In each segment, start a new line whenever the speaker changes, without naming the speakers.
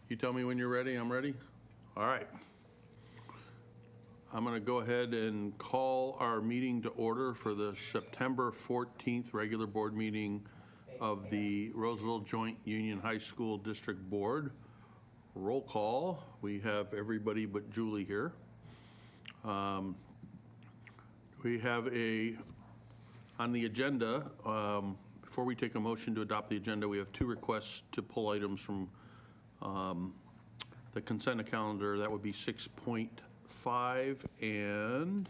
You tell me when you're ready, I'm ready. All right. I'm going to go ahead and call our meeting to order for the September 14th regular board meeting of the Roseville Joint Union High School District Board. Roll call. We have everybody but Julie here. We have on the agenda, before we take a motion to adopt the agenda, we have two requests to pull items from the consent calendar. That would be 6.5 and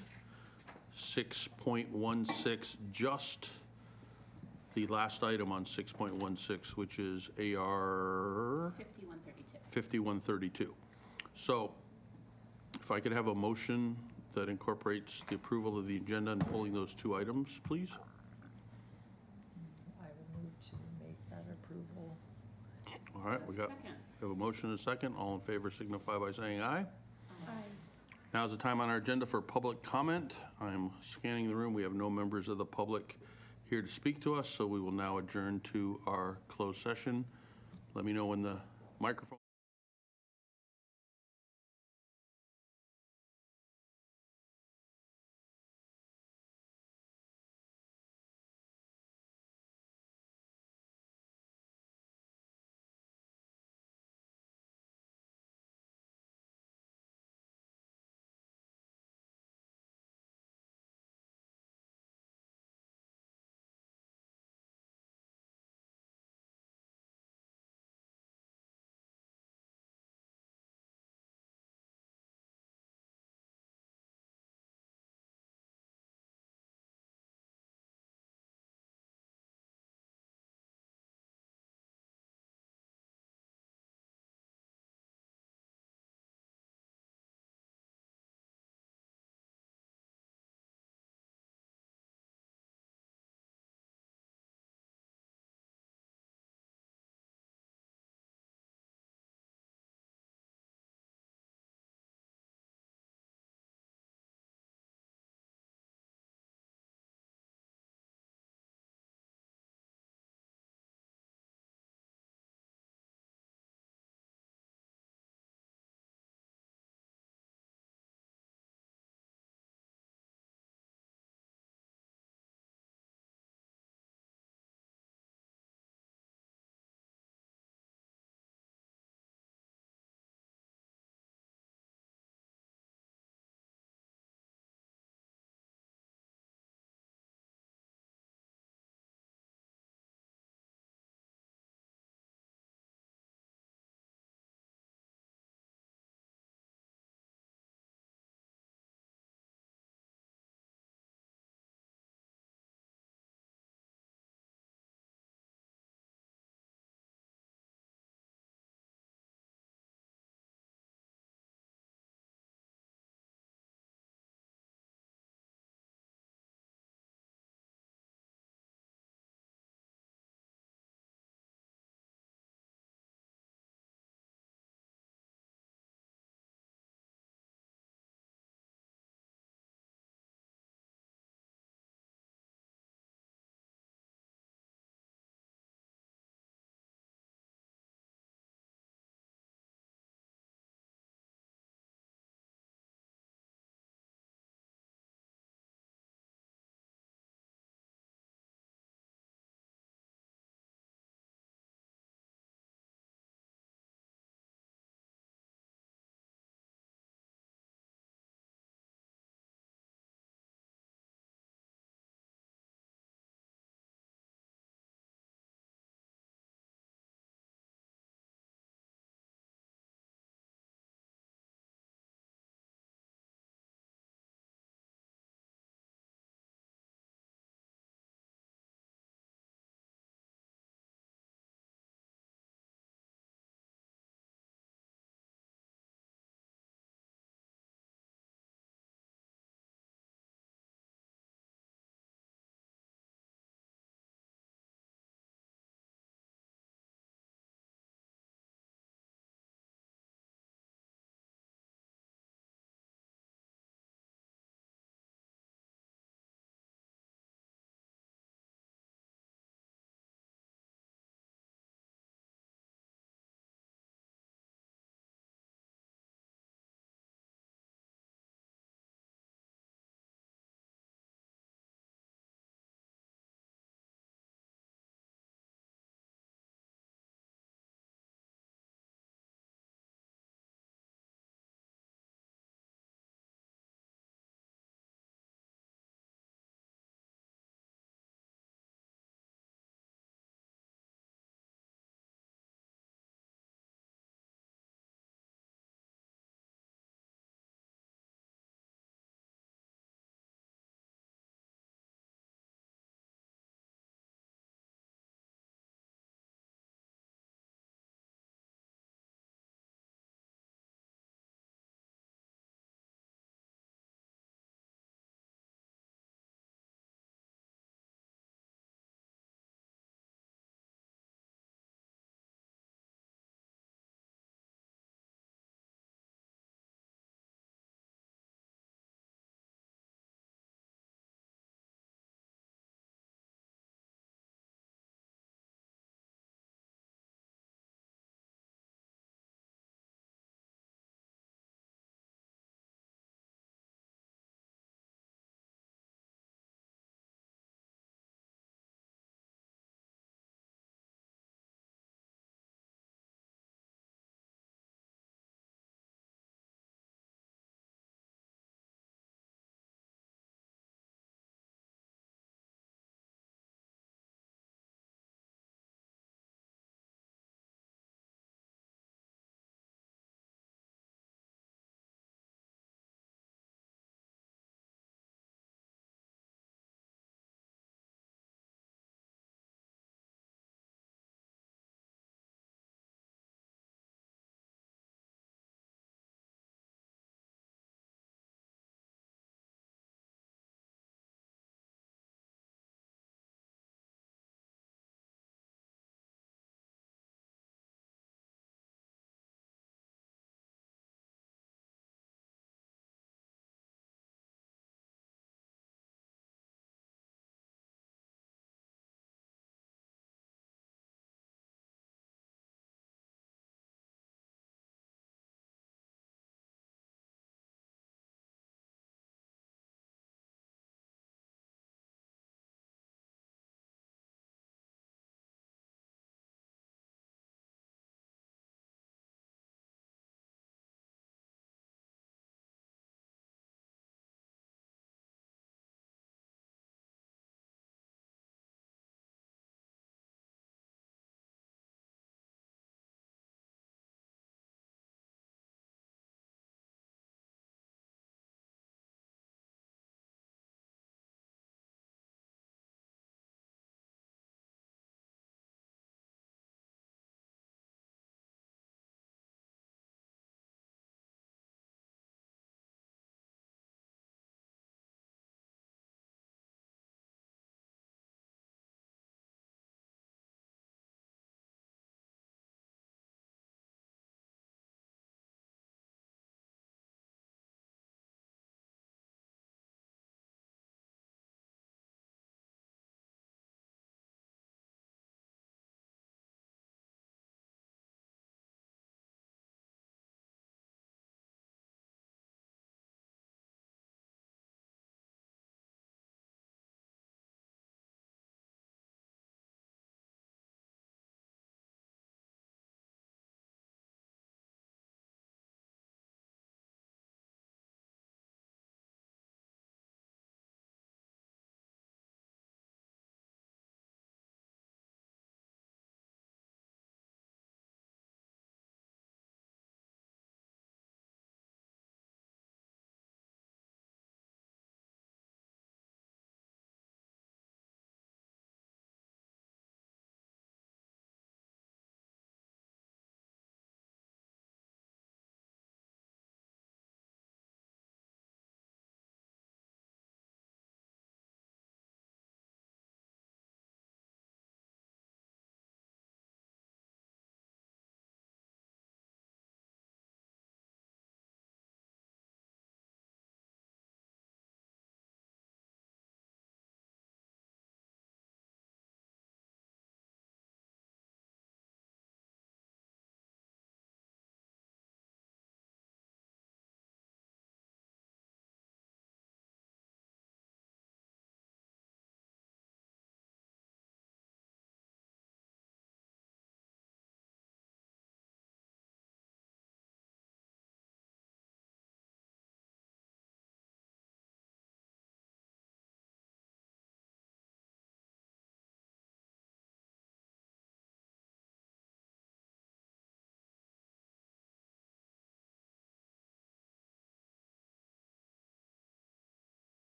6.16, just the last item on 6.16, which is AR 5132. So if I could have a motion that incorporates the approval of the agenda and pulling those two items, please.
I will move to make that approval.
All right, we have a motion and a second. All in favor signify by saying aye.
Aye.
Now is the time on our agenda for public comment. I'm scanning the room. We have no members of the public here to speak to us, so we will now adjourn to our closed session. Let me know when the microphone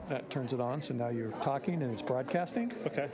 that turns it on, so now you're talking and it's broadcasting.
Okay.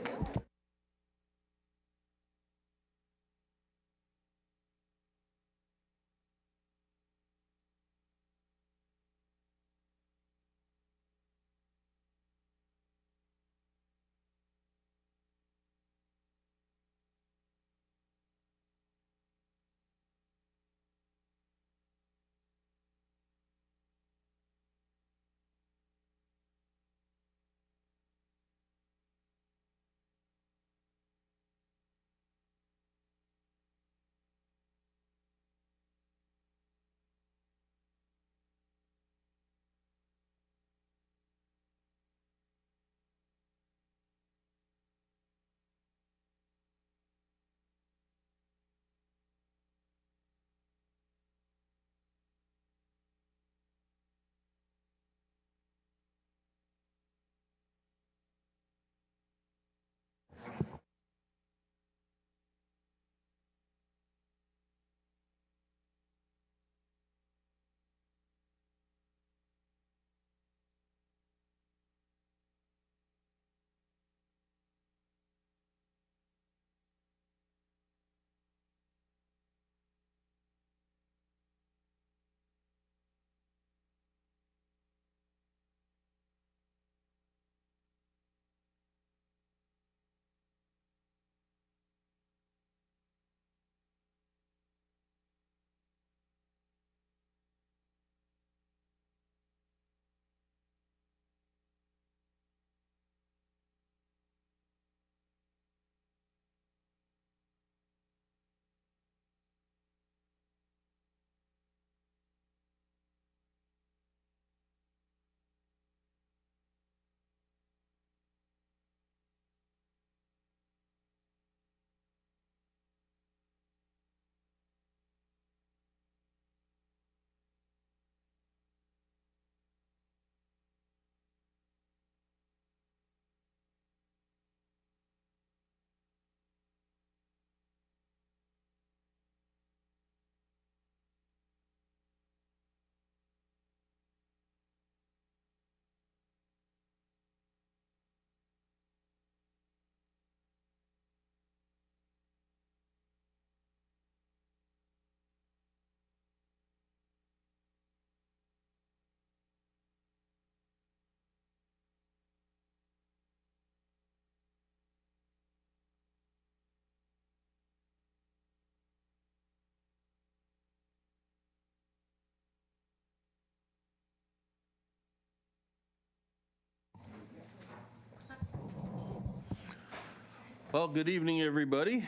Well, good evening, everybody.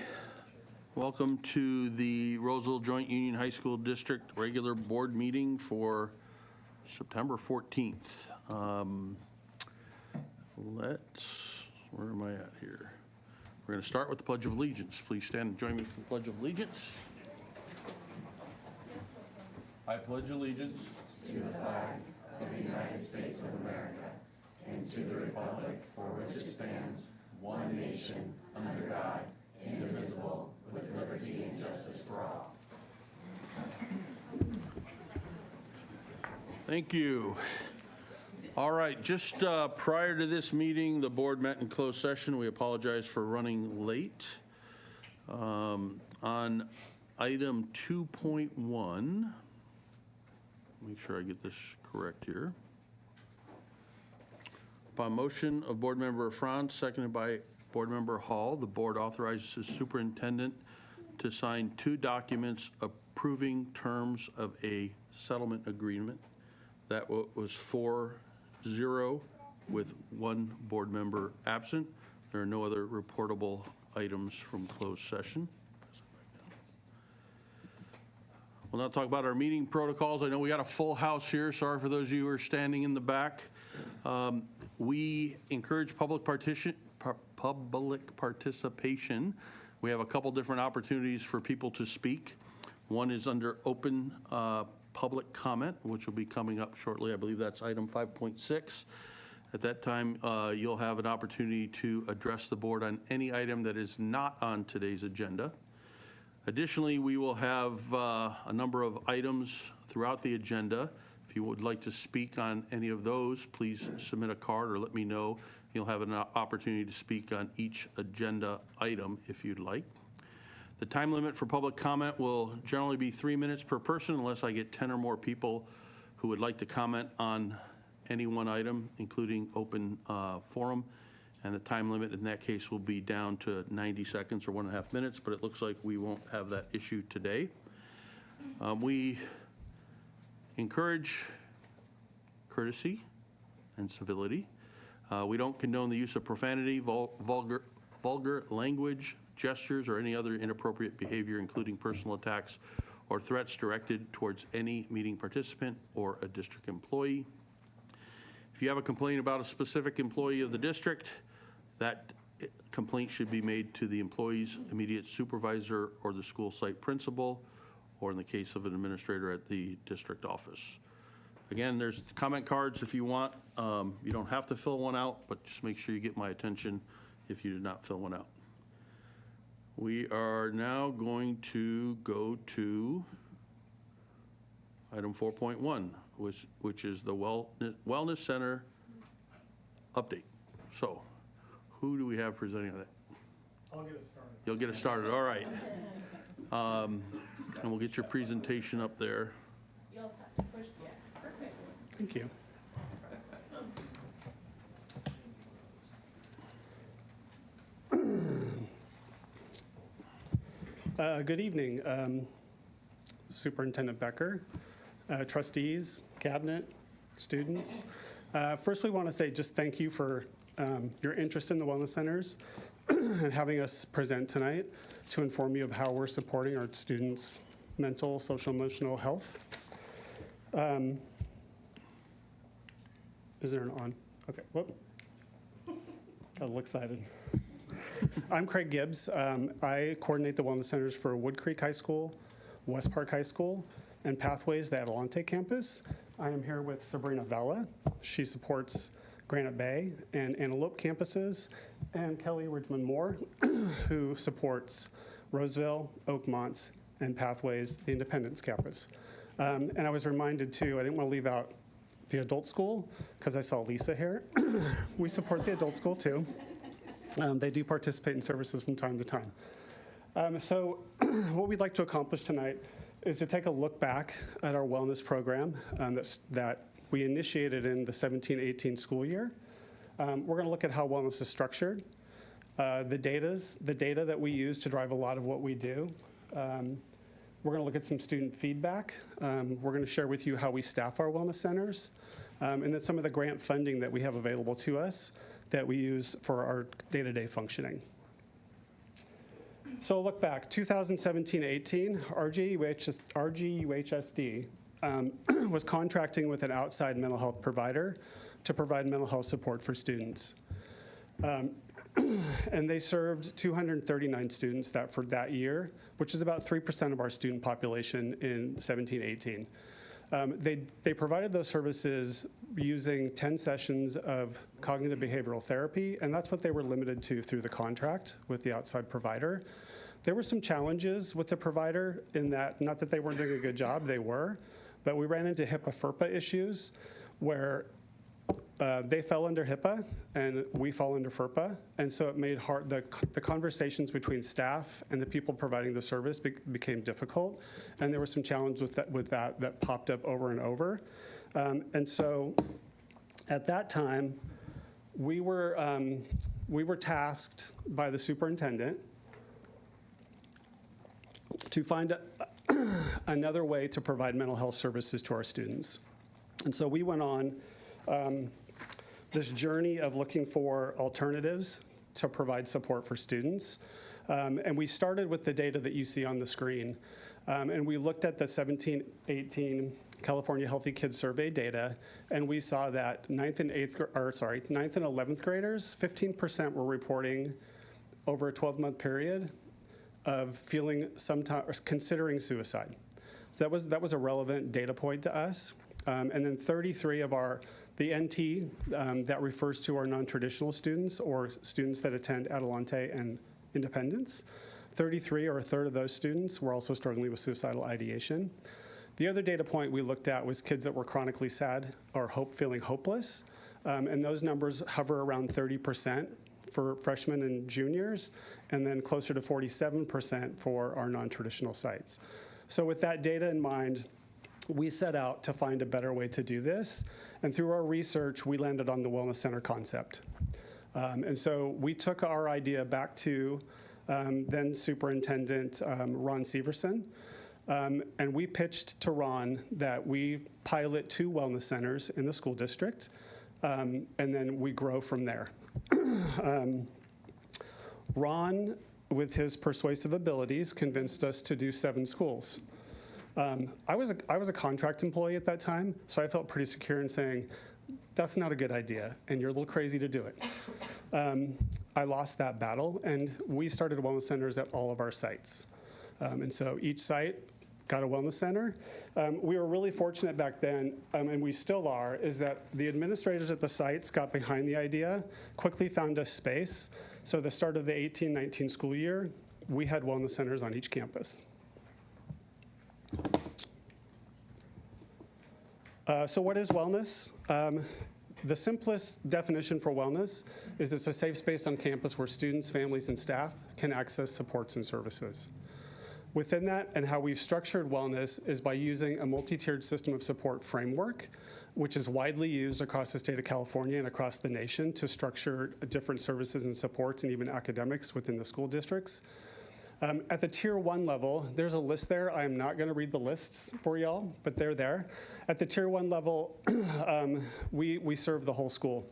Welcome to the Roseville Joint Union High School District regular board meeting for September 14th. Where am I at here? We're going to start with the Pledge of Allegiance. Please stand and join me for the Pledge of Allegiance. I pledge allegiance
to the flag of the United States of America and to the republic for which it stands, one nation, under God, indivisible, with liberty and justice for all.
Thank you. All right, just prior to this meeting, the board met in closed session. We apologize for running late. On item 2.1, make sure I get this correct here. Upon motion of Board Member Franz, seconded by Board Member Hall, the board authorizes the superintendent to sign 2 documents approving terms of a settlement agreement. That was 4-0 with 1 board member absent. There are no other reportable items from closed session. We'll now talk about our meeting protocols. I know we got a full house here. Sorry for those of you who are standing in the back. We encourage public participation. We have a couple different opportunities for people to speak. One is under open public comment, which will be coming up shortly. I believe that's item 5.6. At that time, you'll have an opportunity to address the board on any item that is not on today's agenda. Additionally, we will have a number of items throughout the agenda. If If you would like to speak on any of those, please submit a card or let me know. You'll have an opportunity to speak on each agenda item if you'd like. The time limit for public comment will generally be 3 minutes per person unless I get 10 or more people who would like to comment on any one item, including open forum. And the time limit in that case will be down to 90 seconds or 1.5 minutes, but it looks like we won't have that issue today. We encourage courtesy and civility. We don't condone the use of profanity, vulgar language, gestures, or any other inappropriate behavior, including personal attacks or threats directed towards any meeting participant or a district employee. If you have a complaint about a specific employee of the district, that complaint should be made to the employee's immediate supervisor or the school site principal, or in the case of an administrator at the district office. Again, there's comment cards if you want. You don't have to fill one out, but just make sure you get my attention if you did not fill one out. We are now going to go to item 4.1, which is the Wellness Center update. So, who do we have presenting on that?
I'll get us started.
You'll get us started, all right. And we'll get your presentation up there.
You'll have to push, yeah, perfect.
Thank you. Good evening, Superintendent Becker, trustees, cabinet, students. First, we want to say just thank you for your interest in the wellness centers and having us present tonight to inform you of how we're supporting our students' mental, social, emotional health. Is there an on? Okay, whoop. Got a little excited. I'm Craig Gibbs. I coordinate the wellness centers for Wood Creek High School, West Park High School, and Pathways, the Adelante campus. I am here with Sabrina Vella. She supports Granite Bay and Antelope campuses, and Kelly Ridgman Moore, who supports Roseville, Oakmont, and Pathways, the Independence campus. And I was reminded too, I didn't want to leave out the adult school because I saw Lisa here. We support the adult school too. They do participate in services from time to time. So what we'd like to accomplish tonight is to take a look back at our wellness program that we initiated in the 17-18 school year. We're going to look at how wellness is structured, the data that we use to drive a lot of what we do. We're going to look at some student feedback. We're going to share with you how we staff our wellness centers, and then some of the grant funding that we have available to us that we use for our day-to-day functioning. So look back, 2017-18, RJUHSD was contracting with an outside mental health provider to provide mental health support for students. And they served 239 students for that year, which is about 3% of our student population in 17-18. They provided those services using 10 sessions of cognitive behavioral therapy, and that's what they were limited to through the contract with the outside provider. There were some challenges with the provider in that, not that they weren't doing a good job, they were, but we ran into HIPAA-FERPA issues where they fell under HIPAA and we fall under FERPA, and so it made hard, the conversations between staff and the people providing the service became difficult, and there were some challenges with that popped up over and over. And so at that time, we were tasked by the superintendent to find another way to provide mental health services to our students. And so we went on this journey of looking for alternatives to provide support for students. And we started with the data that you see on the screen. And we looked at the 17-18 California Healthy Kids Survey data, and we saw that 9th and 11th graders, 15% were reporting over a 12-month period of feeling sometimes considering suicide. So that was a relevant data point to us. And then 33 of the NT that refers to our non-traditional students or students that attend Adelante and Independence. 33 or a third of those students were also struggling with suicidal ideation. The other data point we looked at was kids that were chronically sad or feeling hopeless, and those numbers hover around 30% for freshmen and juniors, and then closer to 47% for our non-traditional sites. So with that data in mind, we set out to find a better way to do this, and through our research, we landed on the Wellness Center concept. And so we took our idea back to then Superintendent Ron Severson, and we pitched to Ron that we pilot 2 wellness centers in the school district, and then we grow from there. Ron, with his persuasive abilities, convinced us to do 7 schools. I was a contract employee at that time, so I felt pretty secure in saying, that's not a good idea, and you're a little crazy to do it. I lost that battle, and we started wellness centers at all of our sites. And so each site got a wellness center. We were really fortunate back then, and we still are, is that the administrators at the sites got behind the idea, quickly found us space. So the start of the 18-19 school year, we had wellness centers on each campus. So what is wellness? The simplest definition for wellness is it's a safe space on campus where students, families, and staff can access supports and services. Within that, and how we've structured wellness is by using a multi-tiered system of support framework, which is widely used across the state of California and across the nation to structure different services and supports and even academics within the school districts. At the Tier 1 level, there's a list there. I am not going to read the lists for y'all, but they're there. At the Tier 1 level, we serve the whole school.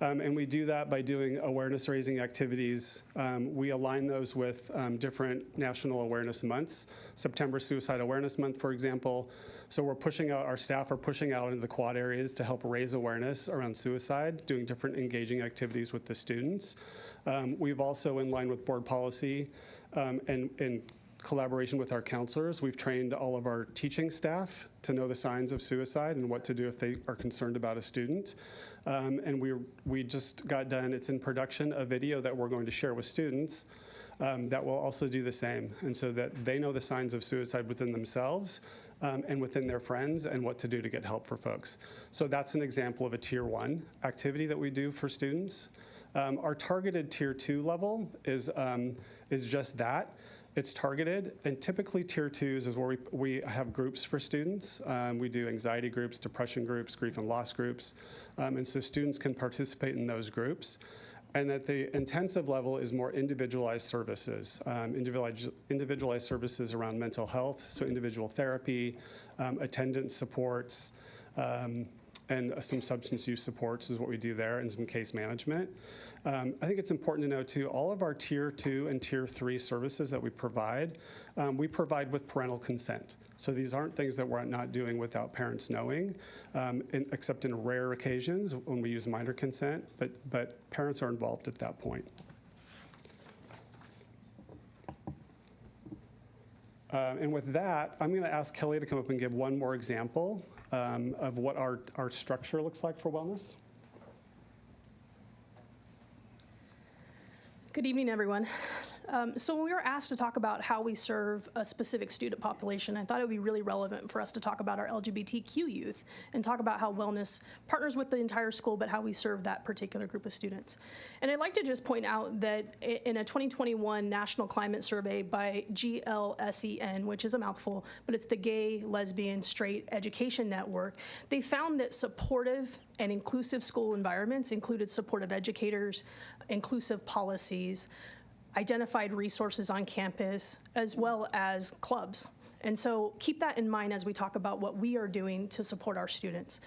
And we do that by doing awareness-raising activities. We align those with different national awareness months. September Suicide Awareness Month, for example. So we're pushing out, our staff are pushing out into the quad areas to help raise awareness around suicide, doing different engaging activities with the students. We've also, in line with board policy and in collaboration with our counselors, we've trained all of our teaching staff to know the signs of suicide and what to do if they are concerned about a student. And we just got done, it's in production, a video that we're going to share with students that will also do the same, and so that they know the signs of suicide within themselves and within their friends and what to do to get help for folks. So that's an example of a Tier 1 activity that we do for students. Our targeted Tier 2 level is just that. It's targeted, and typically Tier 2s is where we have groups for students. We do anxiety groups, depression groups, grief and loss groups, and so students can participate in those groups. And that the intensive level is more individualized services, individualized services around mental health, so individual therapy, attendance supports, and some substance use supports is what we do there, and some case management. I think it's important to know, too, all of our Tier 2 and Tier 3 services that we provide with parental consent. So these aren't things that we're not doing without parents knowing, except in rare occasions when we use minor consent, but parents are involved at that point. And with that, I'm going to ask Kelly to come up and give one more example of what our structure looks like for wellness.
Good evening, everyone. So when we were asked to talk about how we serve a specific student population, I thought it would be really relevant for us to talk about our LGBTQ youth and talk about how wellness partners with the entire school, but how we serve that particular group of students. And I'd like to just point out that in a 2021 National Climate Survey by GLSEN, which is a mouthful, but it's the Gay, Lesbian, Straight Education Network, they found that supportive and inclusive school environments included supportive educators, inclusive policies, identified resources on campus, as well as clubs. And so keep that in mind as we talk about what we are doing to support our students.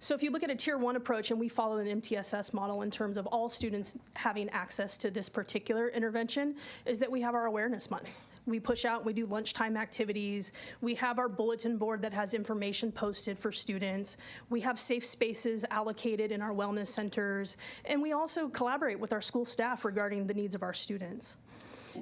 So if you look at a Tier 1 approach, and we follow an MTSS model in terms of all students having access to this particular intervention, is that we have our awareness months. We push out, we do lunchtime activities. We have our bulletin board that has information posted for students. We have safe spaces allocated in our wellness centers. And we also collaborate with our school staff regarding the needs of our students.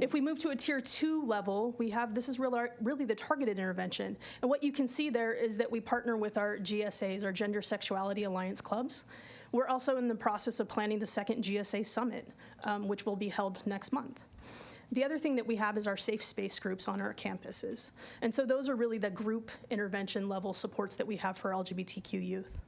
If we move to a Tier 2 level, this is really the targeted intervention. And what you can see there is that we partner with our GSAs, our Gender Sexuality Alliance clubs. We're also in the process of planning the second GSA Summit, which will be held next month. The other thing that we have is our safe space groups on our campuses. And so those are really the group intervention level supports that we have for LGBTQ youth.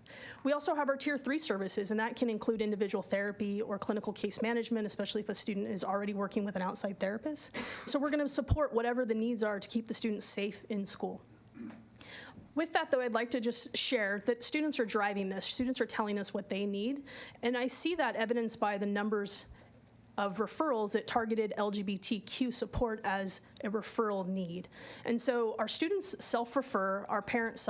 We also have our Tier 3 services, and that can include individual therapy or clinical case management, especially if a student is already working with an outside therapist. So we're going to support whatever the needs are to keep the students safe in school. With that, though, I'd like to just share that students are driving this. Students are telling us what they need, and I see that evidenced by the numbers of referrals that targeted LGBTQ support as a referral need. And so our students self-refer, our parents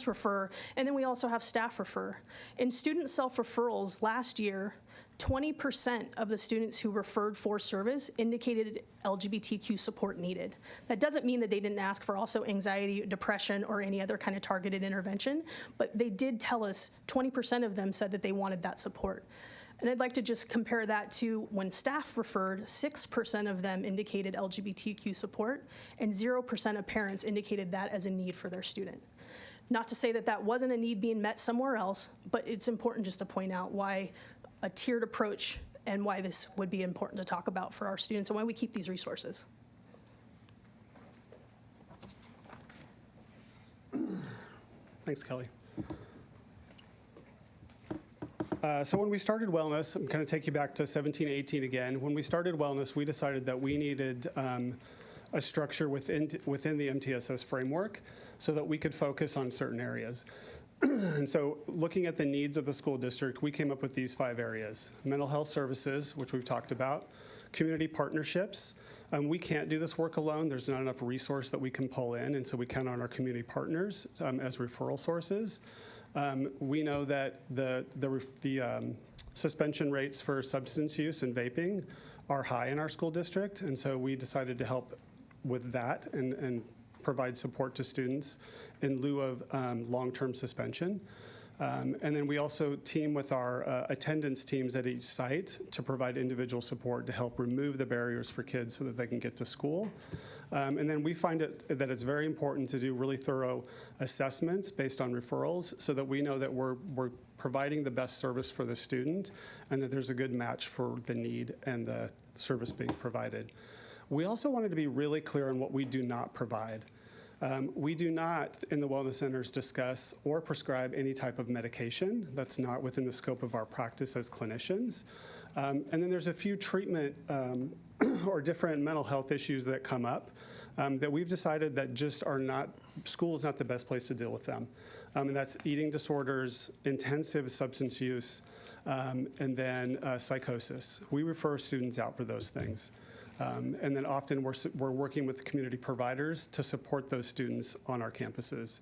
refer, and then we also have staff refer. In student self-referrals last year, 20% of the students who referred for service indicated LGBTQ support needed. That doesn't mean that they didn't ask for also anxiety, depression, or any other kind of targeted intervention, but they did tell us 20% of them said that they wanted that support. And I'd like to just compare that to when staff referred, 6% of them indicated LGBTQ support, and 0% of parents indicated that as a need for their student. Not to say that that wasn't a need being met somewhere else, but it's important just to point out why a tiered approach and why this would be important to talk about for our students and why we keep these resources.
Thanks, Kelly. So when we started wellness, I'm going to take you back to 17, 18 again. When we started wellness, we decided that we needed a structure within the MTSS framework so that we could focus on certain areas. And so looking at the needs of the school district, we came up with these 5 areas. Mental health services, which we've talked about, community partnerships. We can't do this work alone. There's not enough resource that we can pull in, and so we count on our community partners as referral sources. We know that the suspension rates for substance use and vaping are high in our school district, and so we decided to help with that and provide support to students in lieu of long-term suspension. And then we also team with our attendance teams at each site to provide individual support to help remove the barriers for kids so that they can get to school. And then we find that it's very important to do really thorough assessments based on referrals so that we know that we're providing the best service for the student and that there's a good match for the need and the service being provided. We also wanted to be really clear on what we do not provide. We do not, in the wellness centers, discuss or prescribe any type of medication. That's not within the scope of our practice as clinicians. And then there's a few treatment or different mental health issues that come up that we've decided that just are not, school is not the best place to deal with them. And that's eating disorders, intensive substance use, and then psychosis. We refer students out for those things. And then often we're working with community providers to support those students on our campuses.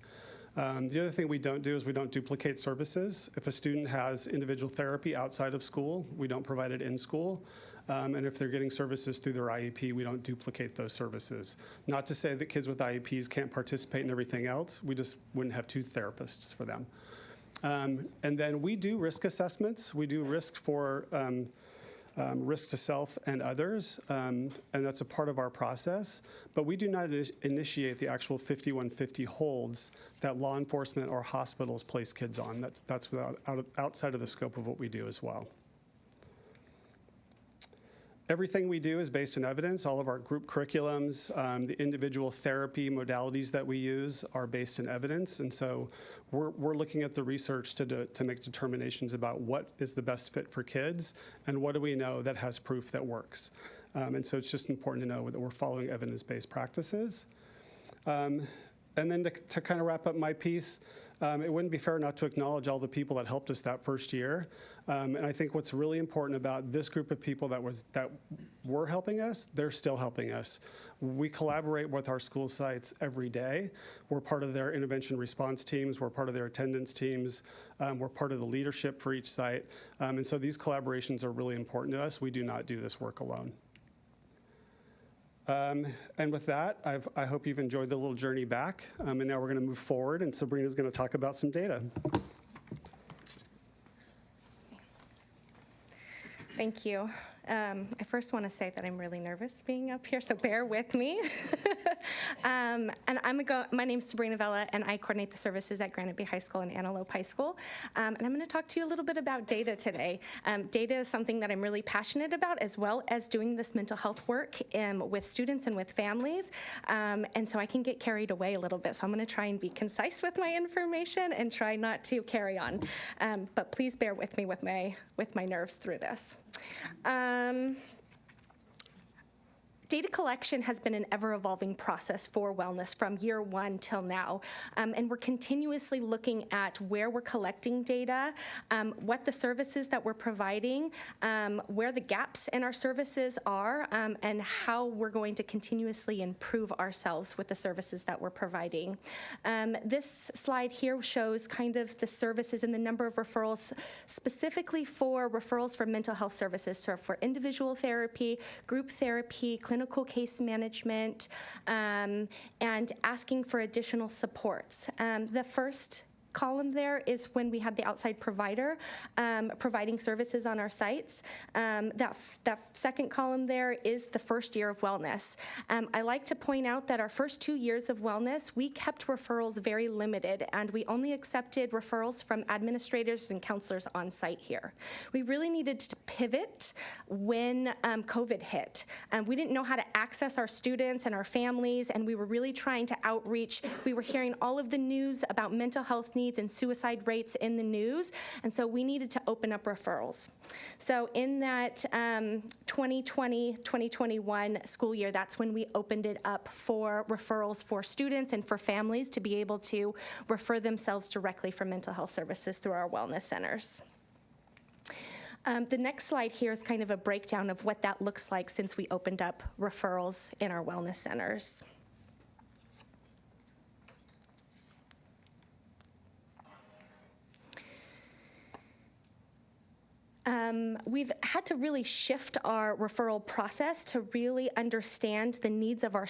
The other thing we don't do is we don't duplicate services. If a student has individual therapy outside of school, we don't provide it in school. And if they're getting services through their IEP, we don't duplicate those services. Not to say that kids with IEPs can't participate in everything else. We just wouldn't have 2 therapists for them. And then we do risk assessments. We do risk for risk to self and others, and that's a part of our process. But we do not initiate the actual 5150 holds that law enforcement or hospitals place kids on. That's outside of the scope of what we do as well. Everything we do is based on evidence. All of our group curriculums, the individual therapy modalities that we use are based in evidence. And so we're looking at the research to make determinations about what is the best fit for kids and what do we know that has proof that works. And so it's just important to know that we're following evidence-based practices. And then to kind of wrap up my piece, it wouldn't be fair not to acknowledge all the people that helped us that first year. And I think what's really important about this group of people that were helping us, they're still helping us. We collaborate with our school sites every day. We're part of their intervention response teams. We're part of their attendance teams. We're part of the leadership for each site. And so these collaborations are really important to us. We do not do this work alone. And with that, I hope you've enjoyed the little journey back. And now we're going to move forward, and Sabrina's going to talk about some data.
Thank you. I first want to say that I'm really nervous being up here, so bear with me. And my name's Sabrina Vella, and I coordinate the services at Granite Bay High School and Antelope High School. And I'm going to talk to you a little bit about data today. Data is something that I'm really passionate about, as well as doing this mental health work with students and with families. And so I can get carried away a little bit. So I'm going to try and be concise with my information and try not to carry on. But please bear with me with my nerves through this. Data collection has been an ever-evolving process for wellness from year one till now, and we're continuously looking at where we're collecting data, what the services that we're providing, where the gaps in our services are, and how we're going to continuously improve ourselves with the services that we're providing. This slide here shows kind of the services and the number of referrals specifically for referrals for mental health services, so for individual therapy, group therapy, clinical case management, and asking for additional supports. The first column there is when we have the outside provider providing services on our sites. That second column there is the first year of wellness. I like to point out that our first 2 years of wellness, we kept referrals very limited, and we only accepted referrals from administrators and counselors on site here. We really needed to pivot when COVID hit. We didn't know how to access our students and our families, and we were really trying to outreach. We were hearing all of the news about mental health needs and suicide rates in the news, and so we needed to open up referrals. So in that 2020-2021 school year, that's when we opened it up for referrals for students and for families to be able to refer themselves directly for mental health services through our wellness centers. The next slide here is kind of a breakdown of what that looks like since we opened up referrals in our wellness centers. We've had to really shift our referral process to really understand the needs of our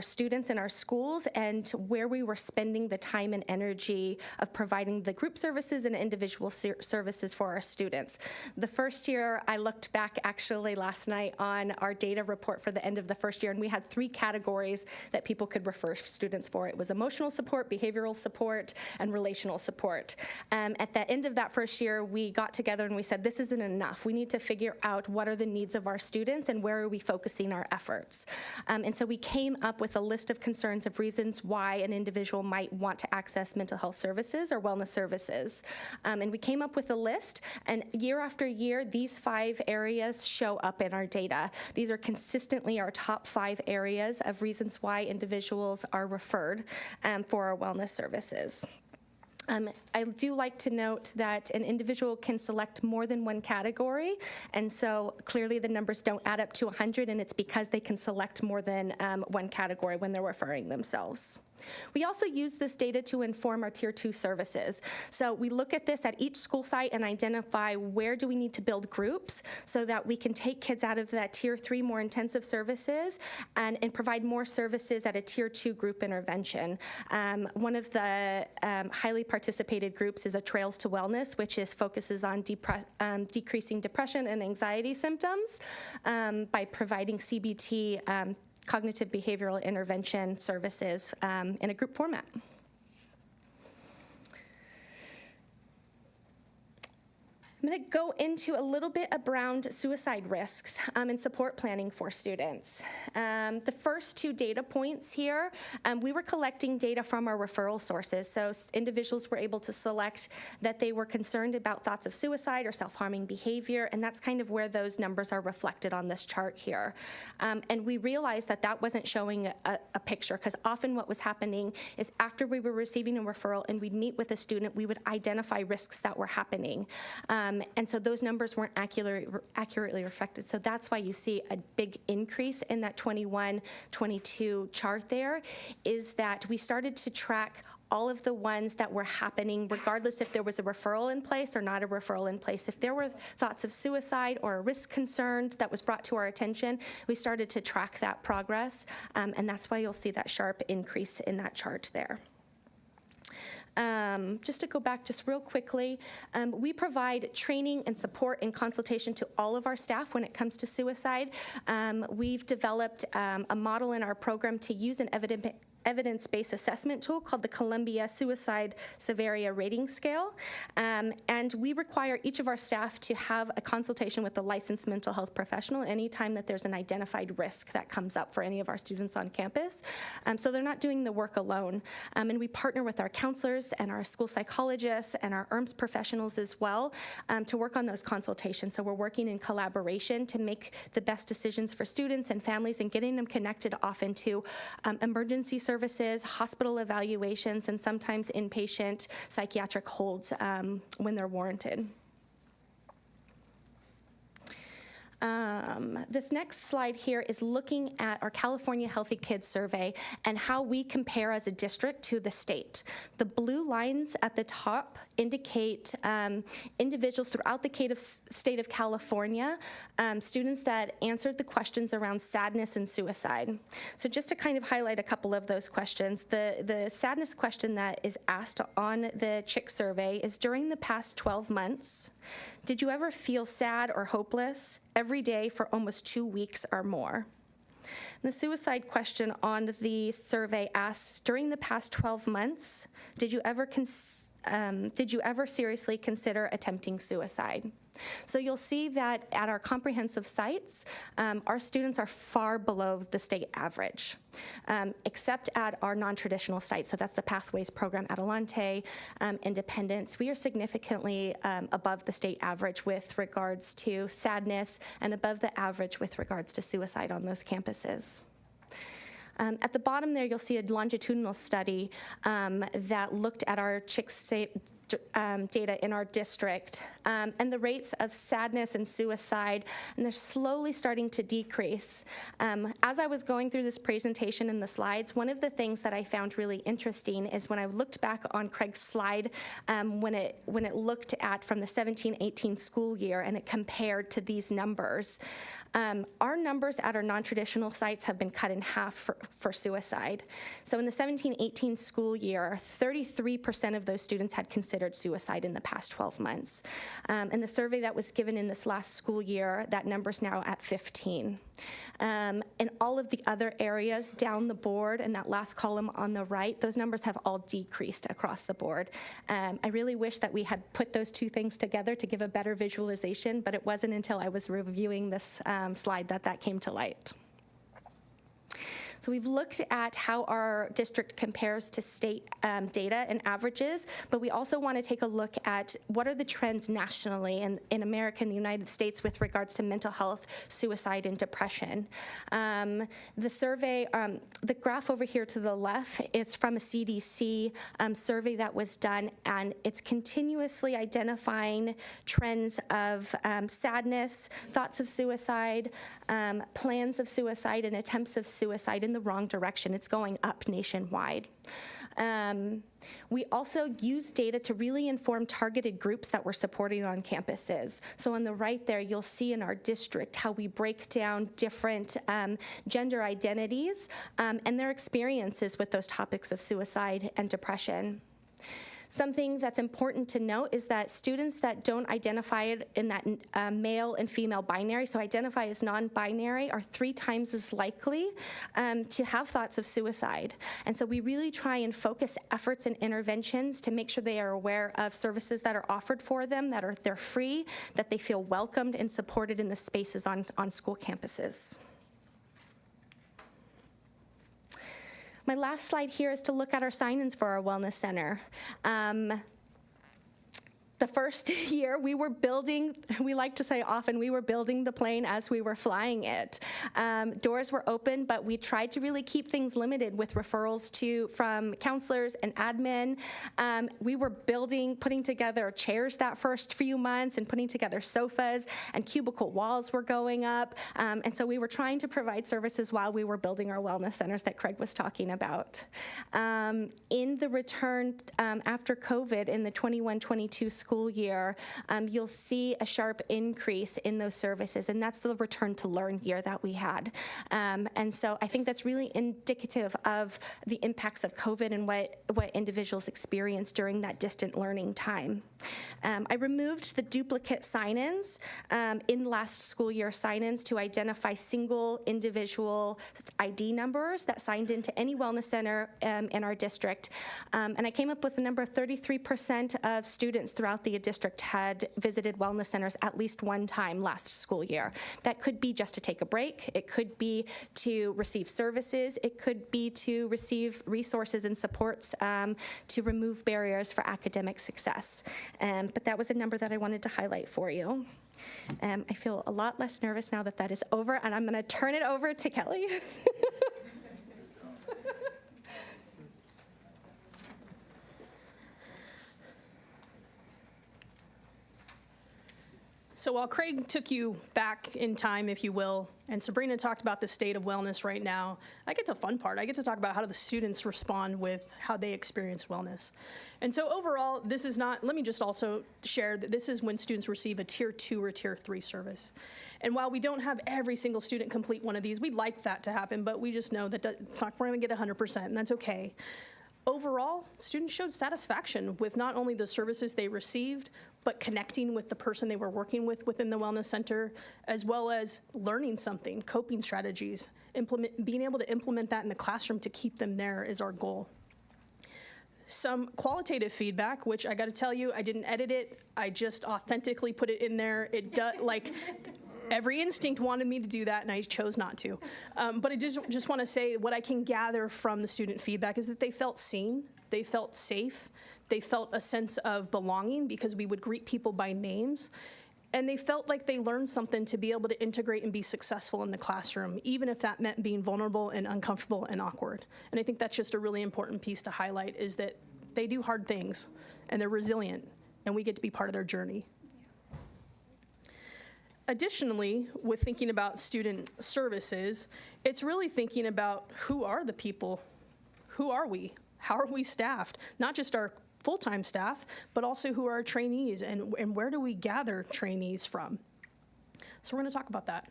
students in our schools and where we were spending the time and energy of providing the group services and individual services for our students. The first year, I looked back actually last night on our data report for the end of the first year, and we had 3 categories that people could refer students for. It was emotional support, behavioral support, and relational support. At the end of that first year, we got together and we said, this isn't enough. We need to figure out what are the needs of our students and where are we focusing our efforts. And so we came up with a list of concerns of reasons why an individual might want to access mental health services or wellness services. And we came up with a list, and year after year, these 5 areas show up in our data. These are consistently our top 5 areas of reasons why individuals are referred for our wellness services. I do like to note that an individual can select more than one category, and so clearly the numbers don't add up to 100, and it's because they can select more than one category when they're referring themselves. We also use this data to inform our Tier 2 services. So we look at this at each school site and identify where do we need to build groups so that we can take kids out of that Tier 3 more intensive services and provide more services at a Tier 2 group intervention. One of the highly participated groups is a Trails to Wellness, which focuses on decreasing depression and anxiety symptoms by providing CBT cognitive behavioral intervention services in a group format. I'm going to go into a little bit around suicide risks and support planning for students. The first 2 data points here, we were collecting data from our referral sources. So individuals were able to select that they were concerned about thoughts of suicide or self-harming behavior, and that's kind of where those numbers are reflected on this chart here. And we realized that that wasn't showing a picture, because often what was happening is after we were receiving a referral and we'd meet with a student, we would identify risks that were happening. And so those numbers weren't accurately reflected. So that's why you see a big increase in that 21-22 chart there, is that we started to track all of the ones that were happening, regardless if there was a referral in place or not a referral in place. If there were thoughts of suicide or a risk concern that was brought to our attention, we started to track that progress, and that's why you'll see that sharp increase in that chart there. Just to go back just real quickly, we provide training and support and consultation to all of our staff when it comes to suicide. We've developed a model in our program to use an evidence-based assessment tool called the Columbia Suicide Severity Rating Scale. And we require each of our staff to have a consultation with a licensed mental health professional anytime that there's an identified risk that comes up for any of our students on campus. So they're not doing the work alone. And we partner with our counselors and our school psychologists and our ERMS professionals as well to work on those consultations. So we're working in collaboration to make the best decisions for students and families and getting them connected often to emergency services, hospital evaluations, and sometimes inpatient psychiatric holds when they're warranted. This next slide here is looking at our California Healthy Kids Survey and how we compare as a district to the state. The blue lines at the top indicate individuals throughout the state of California, students that answered the questions around sadness and suicide. So just to kind of highlight a couple of those questions, the sadness question that is asked on the CHIC survey is, during the past 12 months, did you ever feel sad or hopeless every day for almost 2 weeks or more? The suicide question on the survey asks, during the past 12 months, did you ever seriously consider attempting suicide? So you'll see that at our comprehensive sites, our students are far below the state average, except at our non-traditional sites. So that's the Pathways program at Alante, Independence. We are significantly above the state average with regards to sadness and above the average with regards to suicide on those campuses. At the bottom there, you'll see a longitudinal study that looked at our CHIC data in our district and the rates of sadness and suicide, and they're slowly starting to decrease. As I was going through this presentation and the slides, one of the things that I found really interesting is when I looked back on Craig's slide, when it looked at from the 17-18 school year and it compared to these numbers, our numbers at our non-traditional sites have been cut in half for suicide. So in the 17-18 school year, 33% of those students had considered suicide in the past 12 months. And the survey that was given in this last school year, that number's now at 15. In all of the other areas down the board, and that last column on the right, those numbers have all decreased across the board. I really wish that we had put those two things together to give a better visualization, but it wasn't until I was reviewing this slide that came to light. So we've looked at how our district compares to state data and averages, but we also want to take a look at what are the trends nationally in America and the United States with regards to mental health, suicide, and depression. The survey, the graph over here to the left is from a CDC survey that was done, and it's continuously identifying trends of sadness, thoughts of suicide, plans of suicide, and attempts of suicide in the wrong direction. It's going up nationwide. We also use data to really inform targeted groups that we're supporting on campuses. So on the right there, you'll see in our district how we break down different gender identities and their experiences with those topics of suicide and depression. Something that's important to note is that students that don't identify in that male and female binary, so identify as non-binary, are 3 times as likely to have thoughts of suicide. And so we really try and focus efforts and interventions to make sure they are aware of services that are offered for them, that they're free, that they feel welcomed and supported in the spaces on school campuses. My last slide here is to look at our sign-ins for our Wellness Center. The first year we were building, we like to say often, we were building the plane as we were flying it. Doors were open, but we tried to really keep things limited with referrals from counselors and admin. We were putting together chairs that first few months and putting together sofas, and cubicle walls were going up. And so we were trying to provide services while we were building our wellness centers that Craig was talking about. In the return after COVID in the 21-22 school school year, you'll see a sharp increase in those services, and that's the return to learn year that we had. And so I think that's really indicative of the impacts of COVID and what individuals experienced during that distant learning time. I removed the duplicate sign-ins in last school year sign-ins to identify single individual ID numbers that signed into any wellness center in our district. And I came up with a number of 33% of students throughout the district had visited wellness centers at least one time last school year. That could be just to take a break. It could be to receive services. It could be to receive resources and supports to remove barriers for academic success. But that was a number that I wanted to highlight for you. I feel a lot less nervous now that that is over, and I'm going to turn it over to Kelly.
So while Craig took you back in time, if you will, and Sabrina talked about the state of wellness right now, I get to the fun part. I get to talk about how do the students respond with how they experience wellness. And so overall, this is not, let me just also share that this is when students receive a Tier 2 or Tier 3 service. And while we don't have every single student complete one of these, we'd like that to happen, but we just know that it's not going to get 100%, and that's okay. Overall, students showed satisfaction with not only the services they received, but connecting with the person they were working with within the wellness center, as well as learning something, coping strategies, being able to implement that in the classroom to keep them there is our goal. Some qualitative feedback, which I got to tell you, I didn't edit it. I just authentically put it in there. It does, like, every instinct wanted me to do that, and I chose not to. But I just want to say what I can gather from the student feedback is that they felt seen, they felt safe, they felt a sense of belonging because we would greet people by names, and they felt like they learned something to be able to integrate and be successful in the classroom, even if that meant being vulnerable and uncomfortable and awkward. And I think that's just a really important piece to highlight, is that they do hard things, and they're resilient, and we get to be part of their journey. Additionally, with thinking about student services, it's really thinking about who are the people? Who are we? How are we staffed? Not just our full-time staff, but also who are our trainees, and where do we gather trainees from? So we're going to talk about that.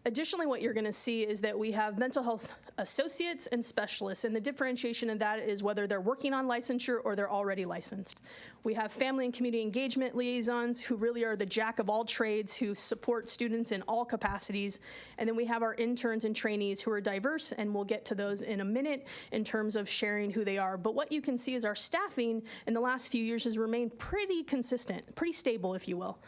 Additionally, what you're going to see is that we have mental health associates and specialists, and the differentiation of that is whether they're working on licensure or they're already licensed. We have family and community engagement liaisons who really are the jack of all trades, who support students in all capacities. And then we have our interns and trainees who are diverse, and we'll get to those in a minute in terms of sharing who they are. But what you can see is our staffing in the last few years has remained pretty consistent, pretty stable, if you will.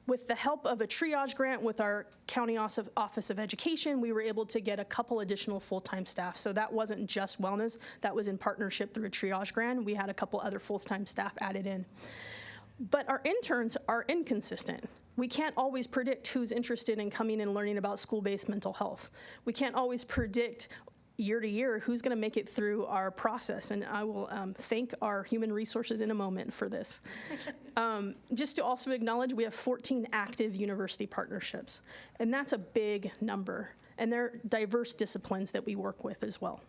With the help of a triage grant with our County Office of Education, we were able to get a couple additional full-time staff. So that wasn't just wellness, that was in partnership through a triage grant. We had a couple other full-time staff added in. But our interns are inconsistent. We can't always predict who's interested in coming and learning about school-based mental health. We can't always predict year to year who's going to make it through our process, and I will thank our human resources in a moment for this. Just to also acknowledge, we have 14 active university partnerships, and that's a big number, and they're diverse disciplines that we work with as well.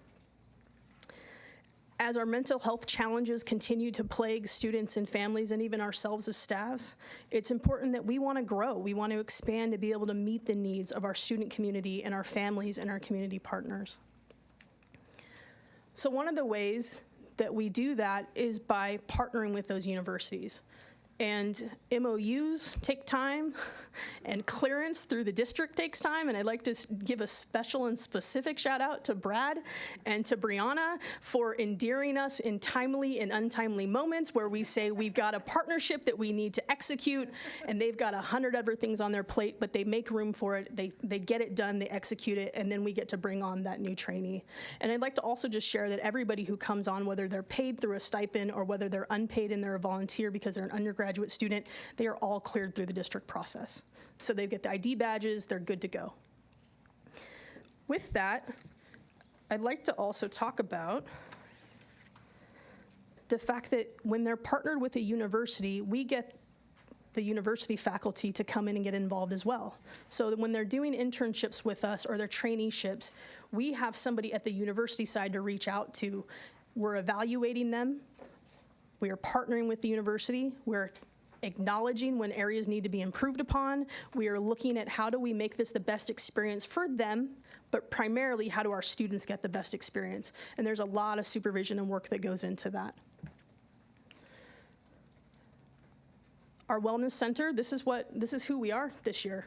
As our mental health challenges continue to plague students and families and even ourselves as staffs, it's important that we want to grow. We want to expand to be able to meet the needs of our student community and our families and our community partners. So one of the ways that we do that is by partnering with those universities. And MOUs take time, and clearance through the district takes time. And I'd like to give a special and specific shout out to Brad and to Brianna for endearing us in timely and untimely moments where we say we've got a partnership that we need to execute, and they've got 100 other things on their plate, but they make room for it. They get it done, they execute it, and then we get to bring on that new trainee. And I'd like to also just share that everybody who comes on, whether they're paid through a stipend or whether they're unpaid and they're a volunteer because they're an undergraduate student, they are all cleared through the district process. So they get the ID badges, they're good to go. With that, I'd like to also talk about the fact that when they're partnered with a university, we get the university faculty to come in and get involved as well. So that when they're doing internships with us or their traineeships, we have somebody at the university side to reach out to. We're evaluating them. We are partnering with the university. We're acknowledging when areas need to be improved upon. We are looking at how do we make this the best experience for them, but primarily how do our students get the best experience? And there's a lot of supervision and work that goes into that. Our Wellness Center, this is who we are this year.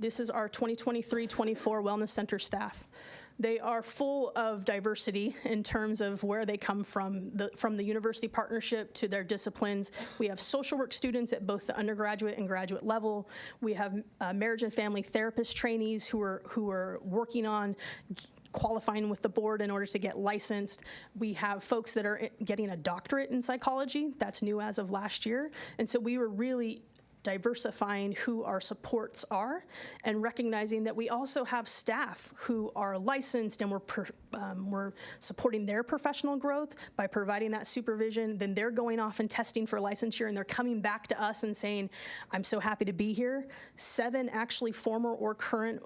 This is our 2023-24 Wellness Center staff. They are full of diversity in terms of where they come from the university partnership to their disciplines. We have social work students at both the undergraduate and graduate level. We have marriage and family therapist trainees who are working on qualifying with the board in order to get licensed. We have folks that are getting a doctorate in psychology. That's new as of last year. And so we were really diversifying who our supports are and recognizing that we also have staff who are licensed, and we're supporting their professional growth by providing that supervision. Then they're going off and testing for licensure, and they're coming back to us and saying, I'm so happy to be here. 7 actually former or current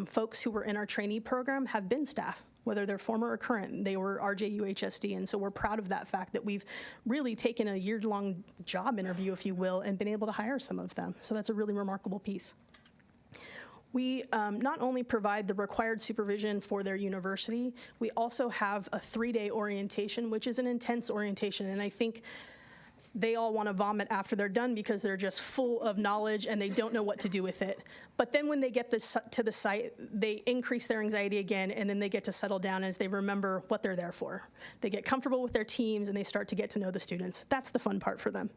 folks who were in our trainee program have been staff, whether they're former or current. They were RJUHSD, and so we're proud of that fact that we've really taken a year-long job interview, if you will, and been able to hire some of them. So that's a really remarkable piece. We not only provide the required supervision for their university, we also have a 3-day orientation, which is an intense orientation, and I think they all want to vomit after they're done because they're just full of knowledge and they don't know what to do with it. But then when they get to the site, they increase their anxiety again, and then they get to settle down as they remember what they're there for. They get comfortable with their teams and they start to get to know the students. That's the fun part for them.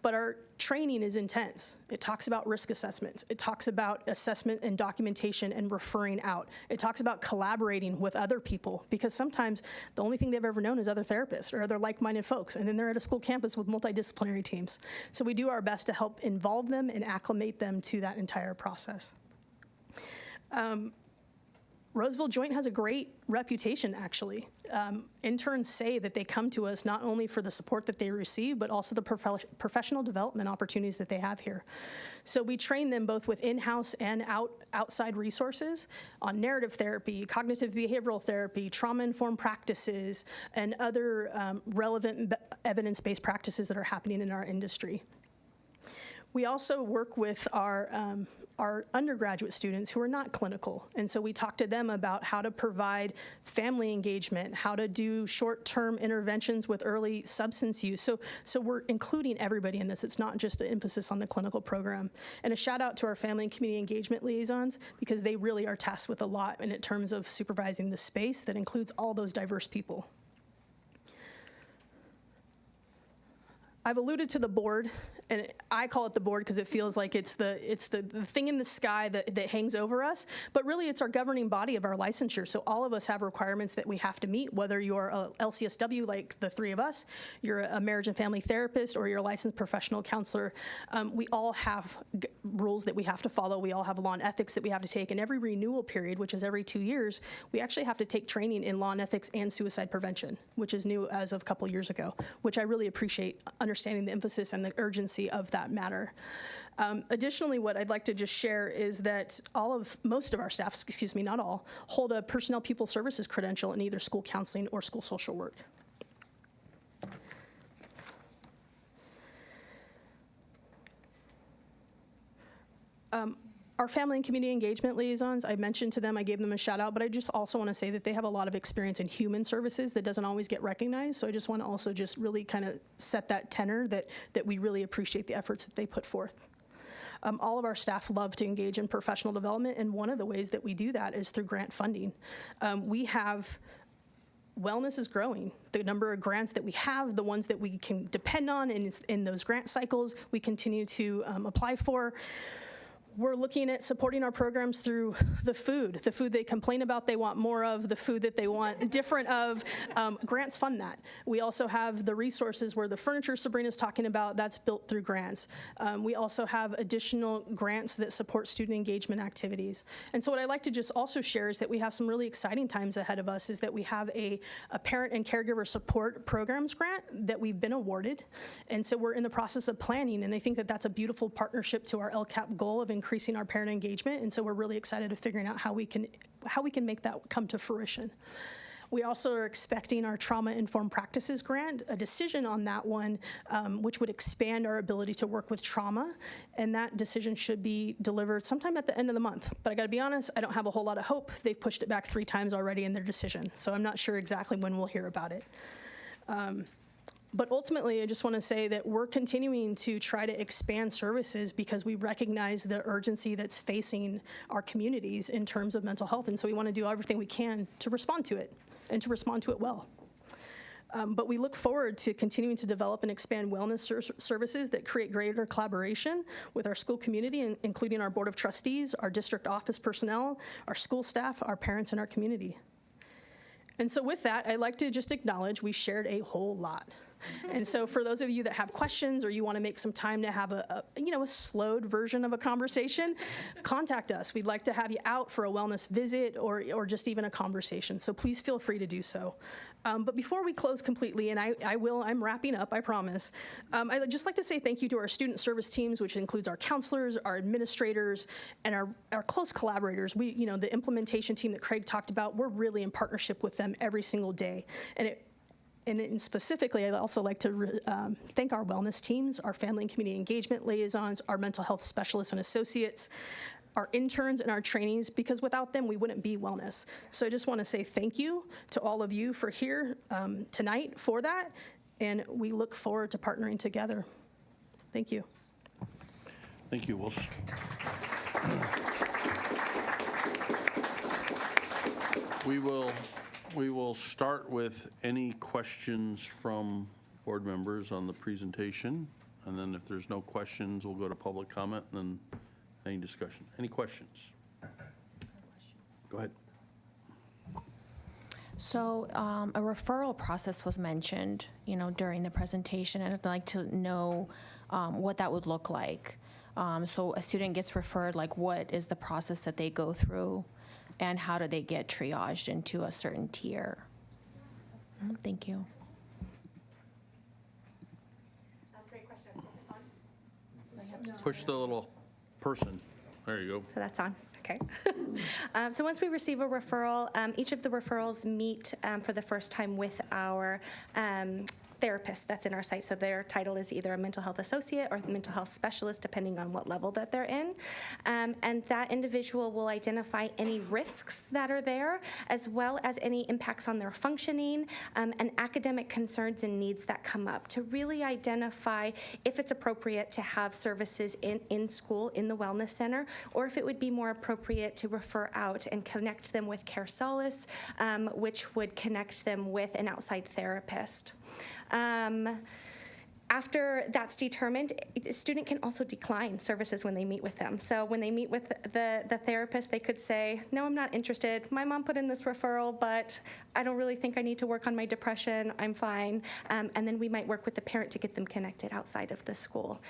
But our training is intense. It talks about risk assessments. It talks about assessment and documentation and referring out. It talks about collaborating with other people, because sometimes the only thing they've ever known is other therapists or other like-minded folks, and then they're at a school campus with multidisciplinary teams. So we do our best to help involve them and acclimate them to that entire process. Roseville Joint has a great reputation, actually. Interns say that they come to us not only for the support that they receive, but also the professional development opportunities that they have here. So we train them both with in-house and outside resources on narrative therapy, cognitive behavioral therapy, trauma-informed practices, and other relevant evidence-based practices that are happening in our industry. We also work with our undergraduate students who are not clinical, and so we talk to them about how to provide family engagement, how to do short-term interventions with early substance use. So we're including everybody in this. It's not just an emphasis on the clinical program. And a shout out to our family and community engagement liaisons, because they really are tasked with a lot in terms of supervising the space that includes all those diverse people. I've alluded to the board, and I call it the board because it feels like it's the thing in the sky that hangs over us, but really it's our governing body of our licensure. So all of us have requirements that we have to meet, whether you're a LCSW like the 3 of us, you're a marriage and family therapist, or you're a licensed professional counselor. We all have rules that we have to follow. We all have law and ethics that we have to take. And every renewal period, which is every 2 years, we actually have to take training in law and ethics and suicide prevention, which is new as of a couple years ago, which I really appreciate understanding the emphasis and the urgency of that matter. Additionally, what I'd like to just share is that most of our staff, excuse me, not all, hold a personnel people services credential in either school counseling or school social work. Our family and community engagement liaisons, I mentioned to them, I gave them a shout out, but I just also want to say that they have a lot of experience in human services that doesn't always get recognized. So I just want to also just really kind of set that tenor that we really appreciate the efforts that they put forth. All of our staff love to engage in professional development, and one of the ways that we do that is through grant funding. Wellness is growing. The number of grants that we have, the ones that we can depend on in those grant cycles, we continue to apply for. We're looking at supporting our programs through the food they complain about they want more of, the food that they want different of. Grants fund that. We also have the resources where the furniture Sabrina's talking about, that's built through grants. We also have additional grants that support student engagement activities. And so what I'd like to just also share is that we have some really exciting times ahead of us, is that we have a parent and caregiver support programs grant that we've been awarded. And so we're in the process of planning, and I think that that's a beautiful partnership to our LCAP goal of increasing our parent engagement, and so we're really excited to figuring out how we can make that come to fruition. We also are expecting our trauma-informed practices grant, a decision on that one, which would expand our ability to work with trauma, and that decision should be delivered sometime at the end of the month. But I gotta be honest, I don't have a whole lot of hope. They've pushed it back 3 times already in their decision, so I'm not sure exactly when we'll hear about it. But ultimately, I just want to say that we're continuing to try to expand services because we recognize the urgency that's facing our communities in terms of mental health. And so we want to do everything we can to respond to it and to respond to it well. But we look forward to continuing to develop and expand wellness services that create greater collaboration with our school community, including our Board of Trustees, our district office personnel, our school staff, our parents, and our community. And so with that, I'd like to just acknowledge we shared a whole lot. And so for those of you that have questions or you want to make some time to have a slowed version of a conversation, contact us. We'd like to have you out for a wellness visit or just even a conversation. So please feel free to do so. But before we close completely, and I'm wrapping up, I promise, I'd just like to say thank you to our student service teams, which includes our counselors, our administrators, and our close collaborators. The implementation team that Craig talked about, we're really in partnership with them every single day. And specifically, I'd also like to thank our wellness teams, our family and community engagement liaisons, our mental health specialists and associates, our interns and our trainees, because without them, we wouldn't be wellness. So I just want to say thank you to all of you for here tonight for that, and we look forward to partnering together. Thank you.
Thank you, Will. We will start with any questions from board members on the presentation, and then if there's no questions, we'll go to public comment and then any discussion. Any questions? Go ahead.
So a referral process was mentioned, during the presentation, and I'd like to know what that would look like. So a student gets referred, like what is the process that they go through, and how do they get triaged into a certain tier? Thank you.
Great question. Is this on?
Push the little person. There you go.
So that's on. Okay. So once we receive a referral, each of the referrals meet for the first time with our therapist that's in our site. So their title is either a mental health associate or mental health specialist, depending on what level that they're in. And that individual will identify any risks that are there, as well as any impacts on their functioning and academic concerns and needs that come up, to really identify if it's appropriate to have services in school, in the wellness center, or if it would be more appropriate to refer out and connect them with Care Solace, which would connect them with an outside therapist. After that's determined, the student can also decline services when they meet with them. So when they meet with the therapist, they could say, no, I'm not interested. My mom put in this referral, but I don't really think I need to work on my depression. I'm fine. And then we might work with the parent to get them connected outside of the school.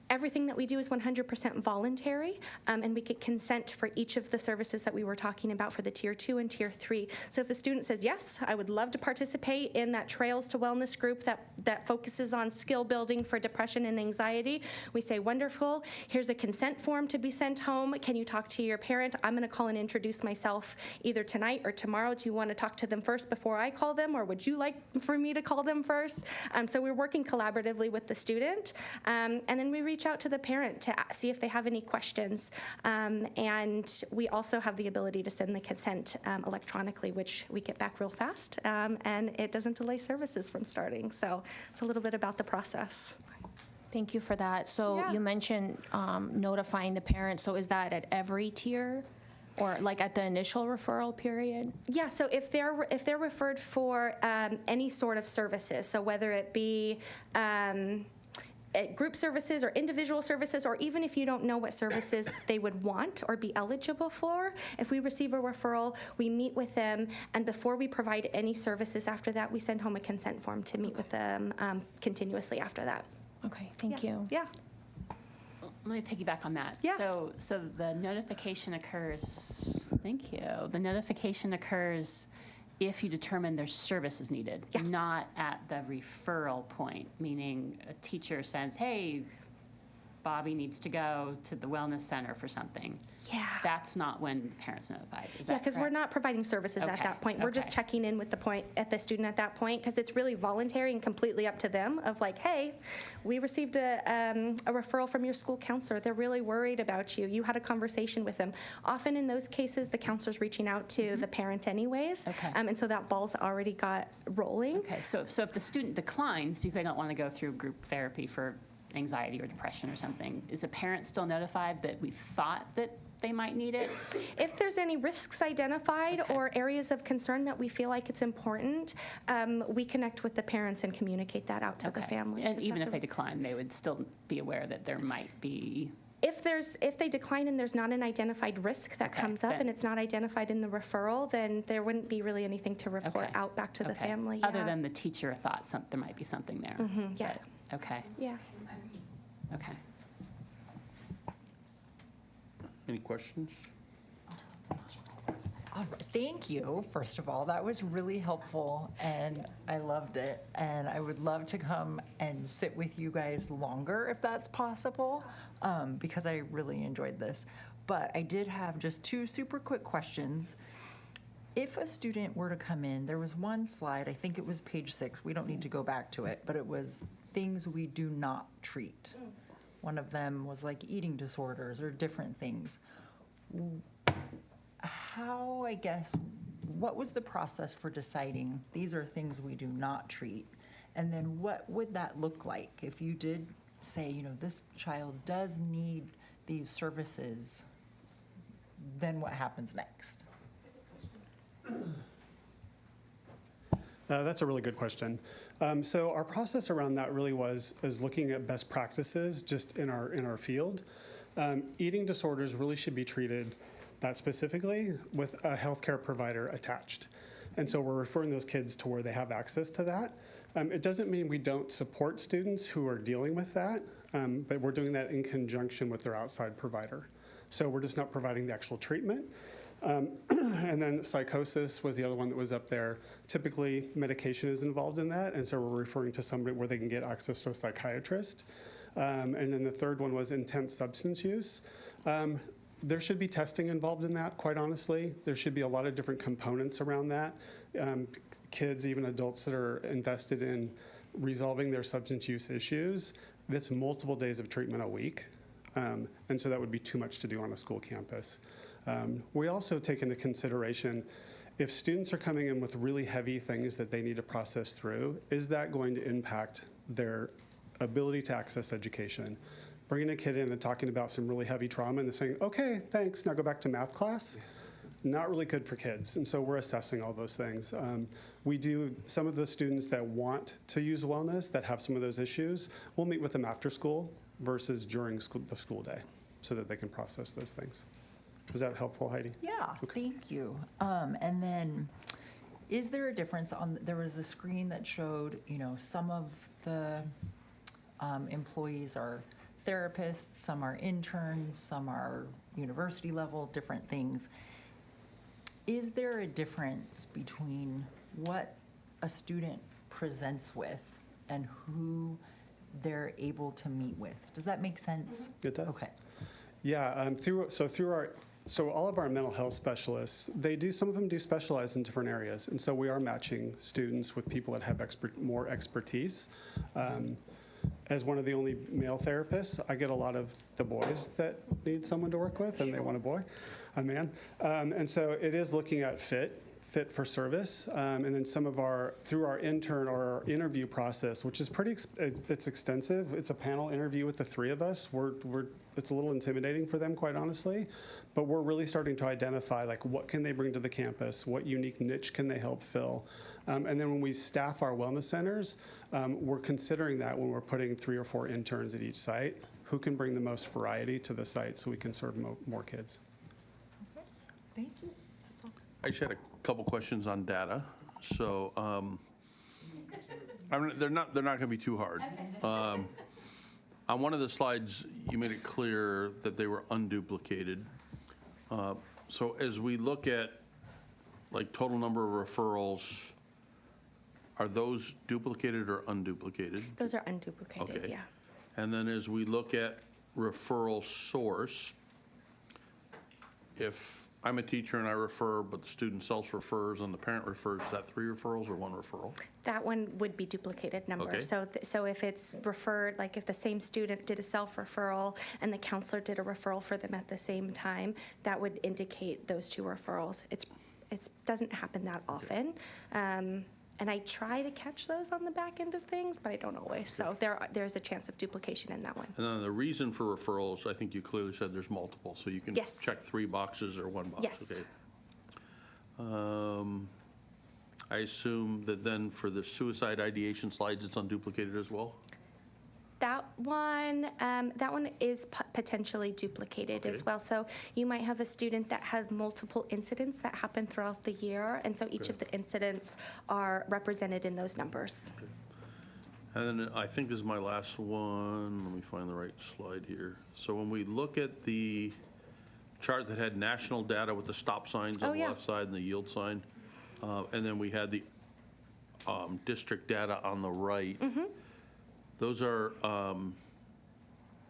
Everything that we do is 100% voluntary, and we get consent for each of the services that we were talking about for the Tier 2 and Tier 3. So if the student says, yes, I would love to participate in that Trails to Wellness group that focuses on skill building for depression and anxiety, we say, wonderful, here's a consent form to be sent home. Can you talk to your parent? I'm going to call and introduce myself either tonight or tomorrow. Do you want to talk to them first before I call them, or would you like for me to call them first? So we're working collaboratively with the student, and then we reach out to the parent to see if they have any questions. And we also have the ability to send the consent electronically, which we get back real fast, and it doesn't delay services from starting. So it's a little bit about the process.
Thank you for that. So
Yeah.
you mentioned notifying the parent. So is that at every tier, or like at the initial referral period?
Yeah, so if they're referred for any sort of services, so whether it be group services or individual services, or even if you don't know what services they would want or be eligible for, if we receive a referral, we meet with them, and before we provide any services after that, we send home a consent form to meet with them continuously after that.
Okay, thank you.
Yeah.
Let me piggyback on that.
Yeah.
So the notification occurs, thank you. The notification occurs if you determine there's services needed,
Yeah.
not at the referral point, meaning a teacher says, hey, Bobby needs to go to the wellness center for something,
Yeah.
that's not when the parent's notified, is
Yeah,
that
because we're
correct?
not providing services at
Okay,
that point. We're just
okay.
checking in with the student at that point, because it's really voluntary and completely up to them of like, hey, we received a referral from your school counselor. They're really worried about you. You had a conversation with them. Often in those cases, the counselor's reaching out to the parent anyways.
Okay.
And so that ball's already got rolling.
Okay, so if the student declines because they don't want to go through group therapy for anxiety or depression or something, is a parent still notified that we thought that they might need it?
If there's any risks identified
Okay.
or areas of concern that we feel like it's important, we connect with the parents and communicate that out to the
Okay.
family.
And
'cause
even
that's
if they decline, they would still be aware that there might be,
If they decline and there's not an identified risk that
Okay,
comes up
then-
and it's not identified in the referral, then there wouldn't be really anything to report
Okay.
out back to the
okay.
family.
Other
yeah.
than the teacher thought there might be something there.
yeah.
But- Okay,
Yeah.
okay.
Any questions?
Thank you, first of all. That was really helpful, and I loved it. And I would love to come and sit with you guys longer if that's possible, because I really enjoyed this. But I did have just two super quick questions. If a student were to come in, there was one slide, I think it was page 6, we don't need to go back to it, but it was things we do not treat. One of them was like eating disorders or different things. How, I guess, what was the process for deciding these are things we do not treat? And then what would that look like if you did say, you know, this child does need these services, then what happens next?
That's a really good question. So our process around that really is looking at best practices just in our field. Eating disorders really should be treated that specifically with a healthcare provider attached. And so we're referring those kids to where they have access to that. It doesn't mean we don't support students who are dealing with that, but we're doing that in conjunction with their outside provider. So we're just not providing the actual treatment. And then psychosis was the other one that was up there. Typically, medication is involved in that, and so we're referring to somebody where they can get access to a psychiatrist. And then the third one was intense substance use. There should be testing involved in that, quite honestly. There should be a lot of different components around that. Kids, even adults that are invested in resolving their substance use issues, that's multiple days of treatment a week. And so that would be too much to do on a school campus. We also take into consideration if students are coming in with really heavy things that they need to process through, is that going to impact their ability to access education? Bringing a kid in and talking about some really heavy trauma and they're saying, okay, thanks, now go back to math class, not really good for kids. And so we're assessing all those things. We do, some of the students that want to use wellness, that have some of those issues, we'll meet with them after school versus during the school day so that they can process those things. Was that helpful, Heidi?
Yeah, thank you. And then, is there a difference there was a screen that showed, you know, some of the employees are therapists, some are interns, some are university level, different things. Is there a difference between what a student presents with and who they're able to meet with? Does that make sense?
It does.
Okay.
Yeah, so all of our mental health specialists, some of them do specialize in different areas. And so we are matching students with people that have more expertise. As one of the only male therapists, I get a lot of the boys that need someone to work with, and they want a man. And so it is looking at fit for service. And then through our intern or our interview process, which is it's extensive. It's a panel interview with the three of us. It's a little intimidating for them, quite honestly, but we're really starting to identify like what can they bring to the campus, what unique niche can they help fill. And then when we staff our wellness centers, we're considering that when we're putting 3 or 4 interns at each site, who can bring the most variety to the site so we can serve more kids.
Okay. Thank you. That's all.
I just had a couple questions on data. So they're not going to be too hard. On one of the slides, you made it clear that they were unduplicated. So as we look at like total number of referrals, are those duplicated or unduplicated?
Those are unduplicated,
Okay.
yeah.
And then as we look at referral source, if I'm a teacher and I refer, but the student self-refers and the parent refers, is that 3 referrals or 1 referral?
That one would be duplicated number.
Okay.
So if it's referred, like if the same student did a self-referral and the counselor did a referral for them at the same time, that would indicate those 2 referrals. It doesn't happen that often. And I try to catch those on the back end of things, but I don't always. So there's a chance of duplication in that one.
And then the reason for referrals, I think you clearly said there's multiple, so you can
Yes.
check 3 boxes or 1 box.
Yes.
Okay. I assume that then for the suicide ideation slides, it's unduplicated as well?
That one is potentially duplicated as
Okay.
well. So you might have a student that has multiple incidents that happen throughout the year, and so each of the incidents are represented in those numbers.
And then I think this is my last one. Let me find the right slide here. So when we look at the chart that had national data with the stop signs
Oh,
on the
yeah.
left side and the yield sign, and then we had the district data on the right.
Mm-hmm.
Those are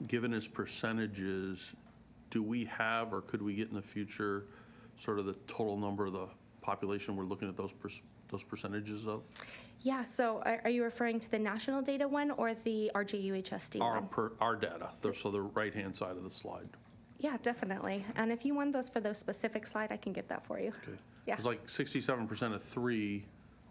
given as percentages. Do we have, or could we get in the future, sort of the total number of the population we're looking at those percentages of?
Yeah, so are you referring to the national data one or the RJUHSD one?
Our data, so the right-hand side of the slide.
Yeah, definitely. And if you want those for those specific slide, I can get that for you.
Okay.
Yeah.
It's like 67% of 3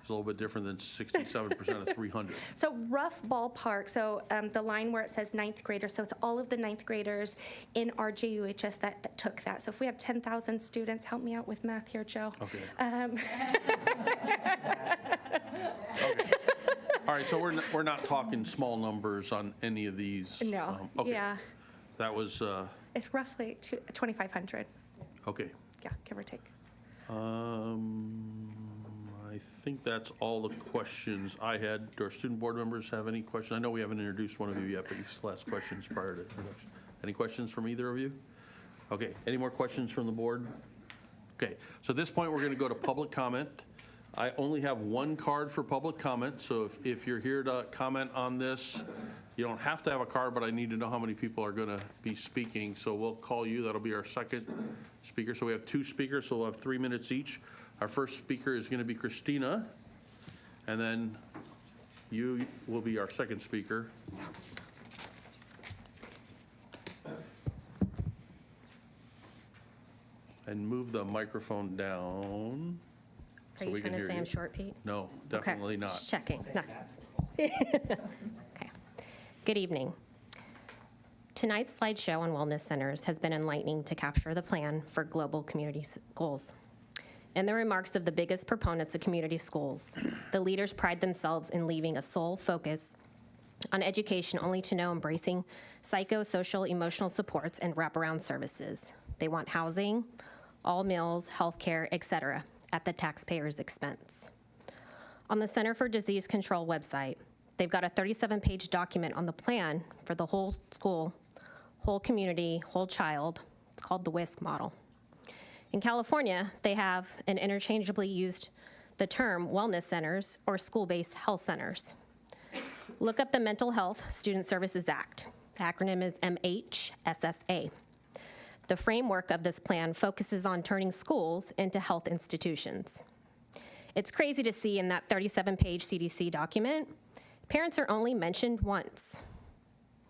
is a little bit different than 67% of 300.
So rough ballpark, so the line where it says 9th graders, so it's all of the 9th graders in RJUHS that took that. So if we have 10,000 students, help me out with math here, Joe.
Okay. Okay. All right, so we're not talking small numbers on any of these?
No,
Okay.
yeah.
That was,
It's roughly 2,500,
okay.
yeah, give or take.
I think that's all the questions I had. Do our student board members have any questions? I know we haven't introduced one of you yet, but you still ask questions prior to introduction. Any questions from either of you? Okay, any more questions from the board? Okay, so at this point, we're going to go to public comment. I only have 1 card for public comment, so if you're here to comment on this, you don't have to have a card, but I need to know how many people are going to be speaking. So we'll call you. That'll be our second speaker. So we have 2 speakers, so we'll have 3 minutes each. Our first speaker is going to be Christina, and then you will be our second speaker. And move the microphone down.
Are you trying to say I'm short, Pete?
No, definitely
Okay,
not.
just checking. No. Okay. Good evening. Tonight's slideshow on wellness centers has been enlightening to capture the plan for global community goals. In the remarks of the biggest proponents of community schools, the leaders pride themselves in leaving a sole focus on education only to know embracing psychosocial emotional supports and wraparound services. They want housing, all meals, healthcare, etc., at the taxpayer's expense. On the Center for Disease Control website, they've got a 37-page document on the plan for the whole school, whole community, whole child. It's called the WISC model. In California, they have an interchangeably used the term wellness centers or school-based health centers. Look up the Mental Health Student Services Act. The acronym is MHSSA. The framework of this plan focuses on turning schools into health institutions. It's crazy to see in that 37-page CDC document, parents are only mentioned once.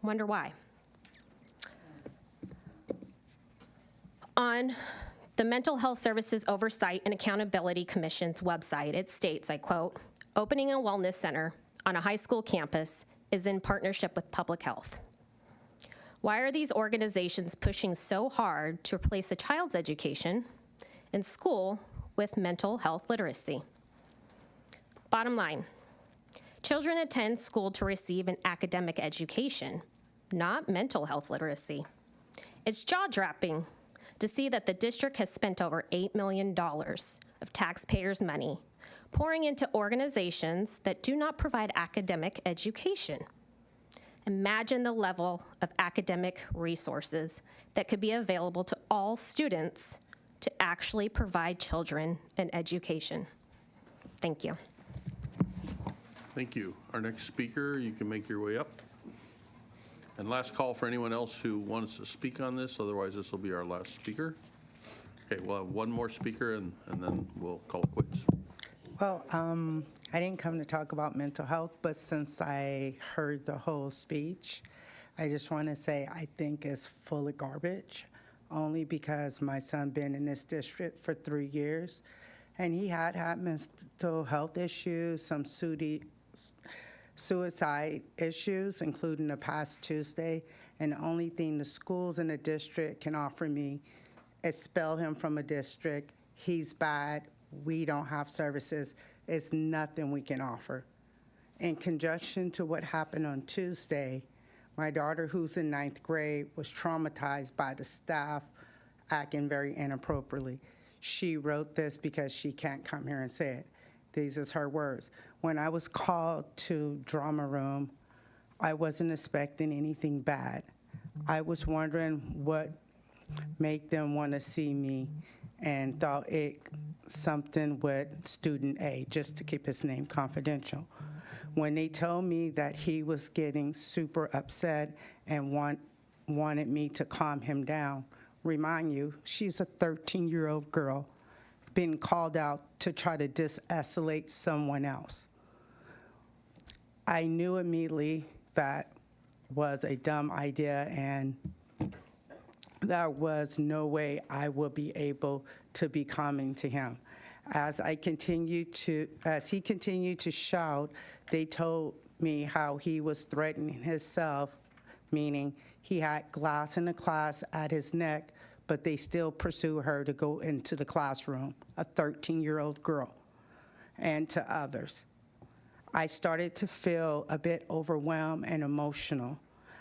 Wonder why? On the Mental Health Services Oversight and Accountability Commission's website, it states, I quote, "Opening a wellness center on a high school campus is in partnership with public health." Why are these organizations pushing so hard to replace a child's education in school with mental health literacy? Bottom line, children attend school to receive an academic education, not mental health literacy. It's jaw-dropping to see that the district has spent over $8 million of taxpayers' money pouring into organizations that do not provide academic education. Imagine the level of academic resources that could be available to all students to actually provide children an education. Thank you.
Thank you. Our next speaker, you can make your way up. And last call for anyone else who wants to speak on this, otherwise this will be our last speaker. Okay, we'll have one more speaker and then we'll call it quits.
Well, I didn't come to talk about mental health, but since I heard the whole speech, I just want to say I think it's full of garbage, only because my son been in this district for 3 years, and he had mental health issues, some suicide issues, including the past Tuesday, and the only thing the schools in the district can offer me is expel him from a district. He's bad. We don't have services. It's nothing we can offer. In conjunction to what happened on Tuesday, my daughter, who's in 9th grade, was traumatized by the staff acting very inappropriately. She wrote this because she can't come here and say it. These is her words. When I was called to drama room, I wasn't expecting anything bad. I was wondering what made them want to see me, and thought it something with student A, just to keep his name confidential. When they told me that he was getting super upset and wanted me to calm him down, remind you, she's a 13-year-old girl being called out to try to de-escalate someone else. I knew immediately that was a dumb idea, and there was no way I would be able to be calming to him. As he continued to shout, they told me how he was threatening himself, meaning he had glass in the class at his neck, but they still pursue her to go into the classroom, a 13-year-old girl, and to others. I started to feel a bit overwhelmed and emotional.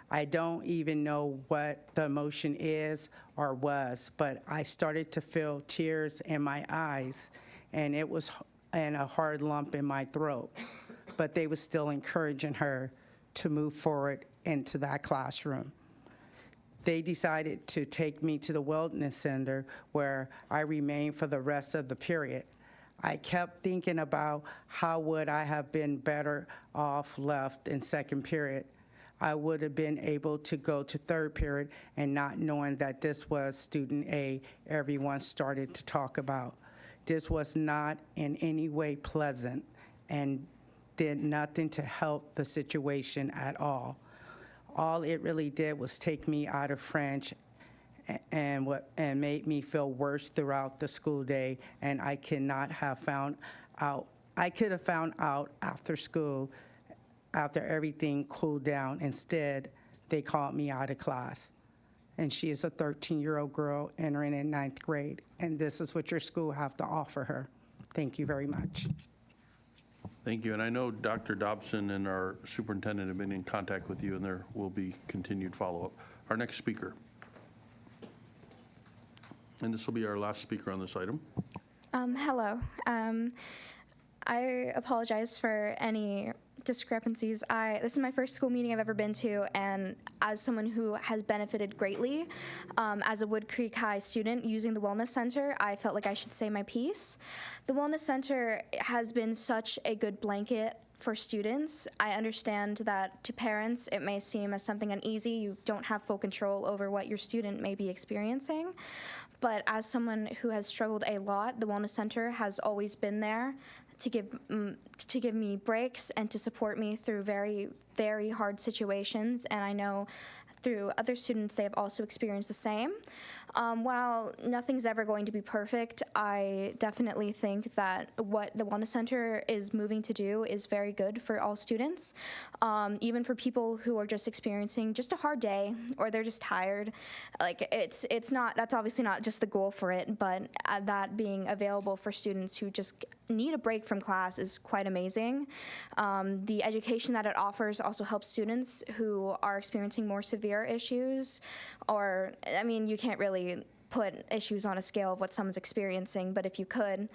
I don't even know what the emotion is or was, but I started to feel tears in my eyes, and it was and a hard lump in my throat. But they were still encouraging her to move forward into that classroom. They decided to take me to the wellness center, where I remained for the rest of the period. I kept thinking about how would I have been better off left in second period. I would have been able to go to third period, and not knowing that this was student A, everyone started to talk about. This was not in any way pleasant and did nothing to help the situation at all. All it really did was take me out of French and made me feel worse throughout the school day, and I could have found out after school, after everything cooled down. Instead, they called me out of class. And she is a 13-year-old girl entering in 9th grade, and this is what your school have to offer her. Thank you very much.
Thank you, and I know Dr. Dobson and our superintendent have been in contact with you, and there will be continued follow-up. Our next speaker. And this will be our last speaker on this item.
Hello. I apologize for any discrepancies. This is my first school meeting I've ever been to, and as someone who has benefited greatly as a Wood Creek High student using the Wellness Center, I felt like I should say my piece. The Wellness Center has been such a good blanket for students. I understand that to parents it may seem as something uneasy. You don't have full control over what your student may be experiencing. But as someone who has struggled a lot, the Wellness Center has always been there to give me breaks and to support me through very, very hard situations. And I know through other students, they have also experienced the same. While nothing's ever going to be perfect, I definitely think that what the Wellness Center is moving to do is very good for all students, even for people who are just experiencing just a hard day or they're just tired. Like it's not, that's obviously not just the goal for it, but that being available for students who just need a break from class is quite amazing. The education that it offers also helps students who are experiencing more severe issues, or, I mean, you can't really put issues on a scale of what someone's experiencing, but if you could,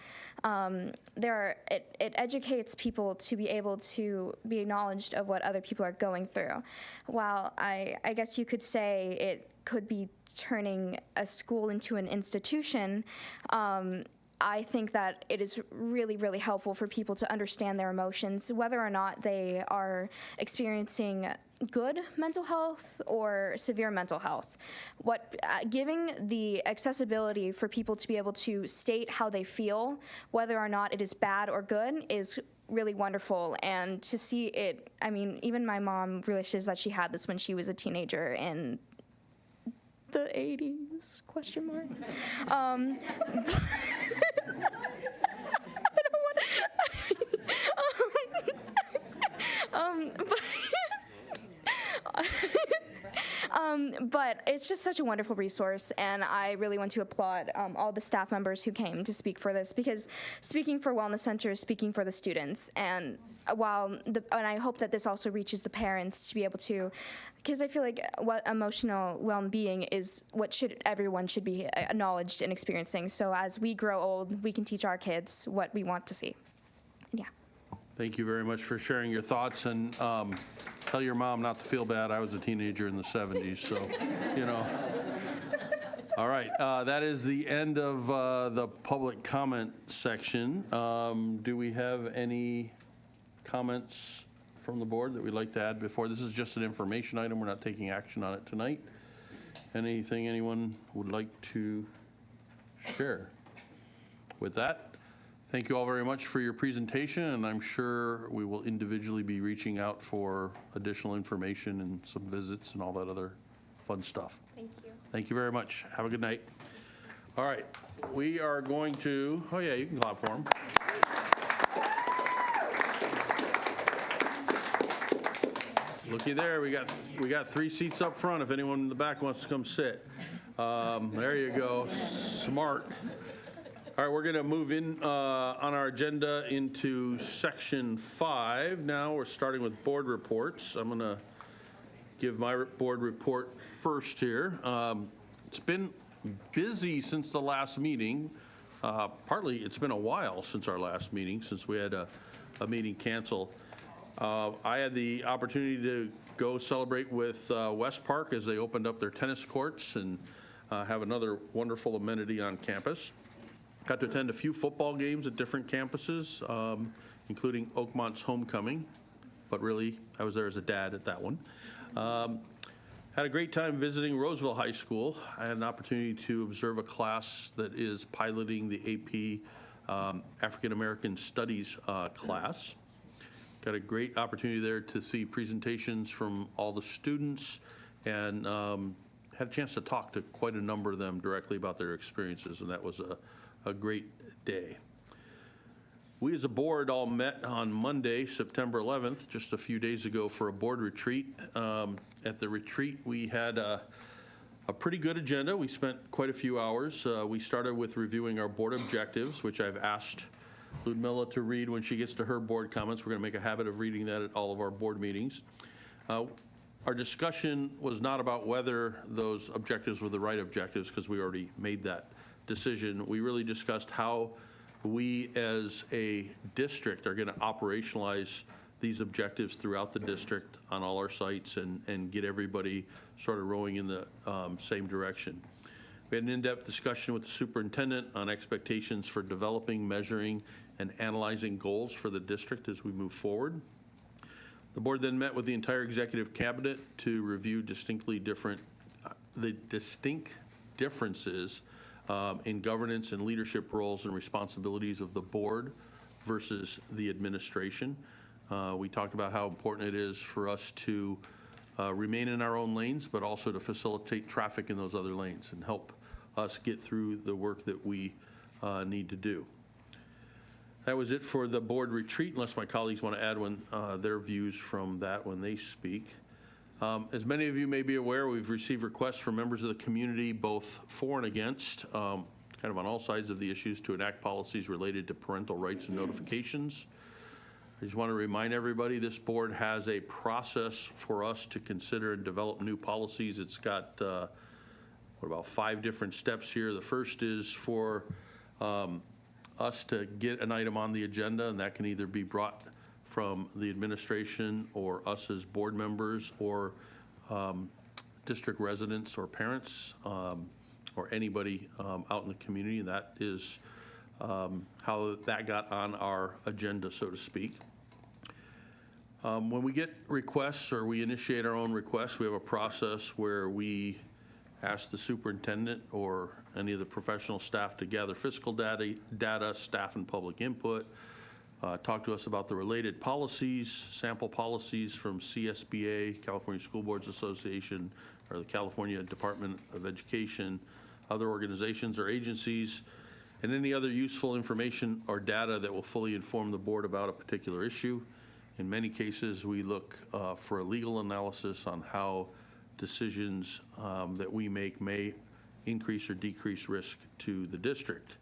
it educates people to be able to be acknowledged of what other people are going through. While I guess you could say it could be turning a school into an institution, I think that it is really, really helpful for people to understand their emotions, whether or not they are experiencing good mental health or severe mental health. Giving the accessibility for people to be able to state how they feel, whether or not it is bad or good, is really wonderful. And to see it, I mean, even my mom wishes that she had this when she was a teenager in the 80s, question mark. But it's just such a wonderful resource, and I really want to applaud all the staff members who came to speak for this, because speaking for Wellness Center is speaking for the students. And and I hope that this also reaches the parents to be able to, because I feel like what emotional well-being is what everyone should be acknowledged and experiencing. So as we grow old, we can teach our kids what we want to see. Yeah.
Thank you very much for sharing your thoughts, and tell your mom not to feel bad. I was a teenager in the 70s, so, you know. All right, that is the end of the public comment section. Do we have any comments from the board that we'd like to add before? This is just an information item. We're not taking action on it tonight. Anything anyone would like to share? With that, thank you all very much for your presentation, and I'm sure we will individually be reaching out for additional information and some visits and all that other fun stuff.
Thank you.
Thank you very much. Have a good night. All right, we are going to, oh yeah, you can clap for them. Looky there, we got 3 seats up front if anyone in the back wants to come sit. There you go, smart. All right, we're going to move in on our agenda into section 5. Now we're starting with board reports. I'm going to give my board report first here. It's been busy since the last meeting. Partly it's been a while since our last meeting, since we had a meeting cancel. I had the opportunity to go celebrate with West Park as they opened up their tennis courts and have another wonderful amenity on campus. Got to attend a few football games at different campuses, including Oakmont's homecoming, but really I was there as a dad at that one. Had a great time visiting Roseville High School. I had an opportunity to observe a class that is piloting the AP African American Studies class. Got a great opportunity there to see presentations from all the students, and had a chance to talk to quite a number of them directly about their experiences, and that was a great day. We as a board all met on Monday, September 11th, just a few days ago, for a board retreat. At the retreat, we had a pretty good agenda. We spent quite a few hours. We started with reviewing our board objectives, which I've asked Ludmilla to read when she gets to her board comments. We're going to make a habit of reading that at all of our board meetings. Our discussion was not about whether those objectives were the right objectives, because we already made that decision. We really discussed how we as a district are going to operationalize these objectives throughout the district on all our sites and get everybody sort of rowing in the same direction. We had an in-depth discussion with the superintendent on expectations for developing, measuring, and analyzing goals for the district as we move forward. The board then met with the entire executive cabinet to review the distinct differences in governance and leadership roles and responsibilities of the board versus the administration. We talked about how important it is for us to remain in our own lanes, but also to facilitate traffic in those other lanes and help us get through the work that we need to do. That was it for the board retreat, unless my colleagues want to add their views from that when they speak. As many of you may be aware, we've received requests from members of the community, both for and against, kind of on all sides of the issues, to enact policies related to parental rights and notifications. I just want to remind everybody this board has a process for us to consider and develop new policies. It's got, about 5 different steps here. The first is for us to get an item on the agenda, and that can either be brought from the administration or us as board members or district residents or parents or anybody out in the community. And that is how that got on our agenda, so to speak. When we get requests or we initiate our own requests, we have a process where we ask the superintendent or any of the professional staff to gather fiscal data, staff and public input, talk to us about the related policies, sample policies from CSBA, California School Boards Association, or the California Department of Education, other organizations or agencies, and any other useful information or data that will fully inform the board about a particular issue. In many cases, we look for a legal analysis on how decisions that we make may increase or decrease risk to the district.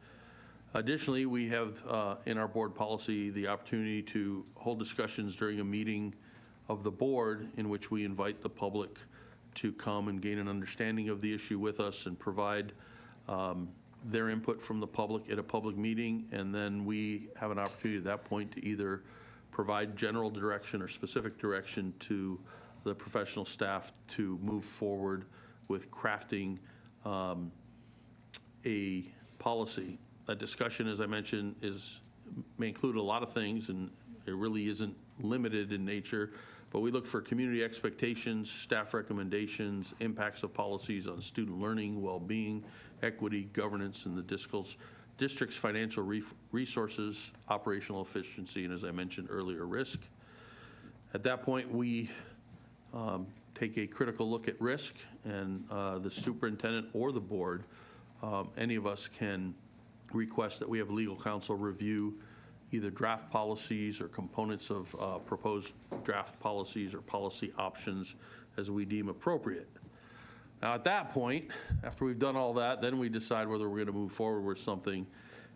Additionally, we have in our board policy the opportunity to hold discussions during a meeting of the board in which we invite the public to come and gain an understanding of the issue with us and provide their input from the public at a public meeting, and then we have an opportunity at that point to either provide general direction or specific direction to the professional staff to move forward with crafting a policy. That discussion, as I mentioned, may include a lot of things, and it really isn't limited in nature, but we look for community expectations, staff recommendations, impacts of policies on student learning, well-being, equity, governance, and the district's financial resources, operational efficiency, and as I mentioned earlier, risk. At that point, we take a critical look at risk, and the superintendent or the board, any of us can request that we have legal counsel review either draft policies or components of proposed draft policies or policy options as we deem appropriate. Now, at that point, after we've done all that, then we decide whether we're going to move forward with something.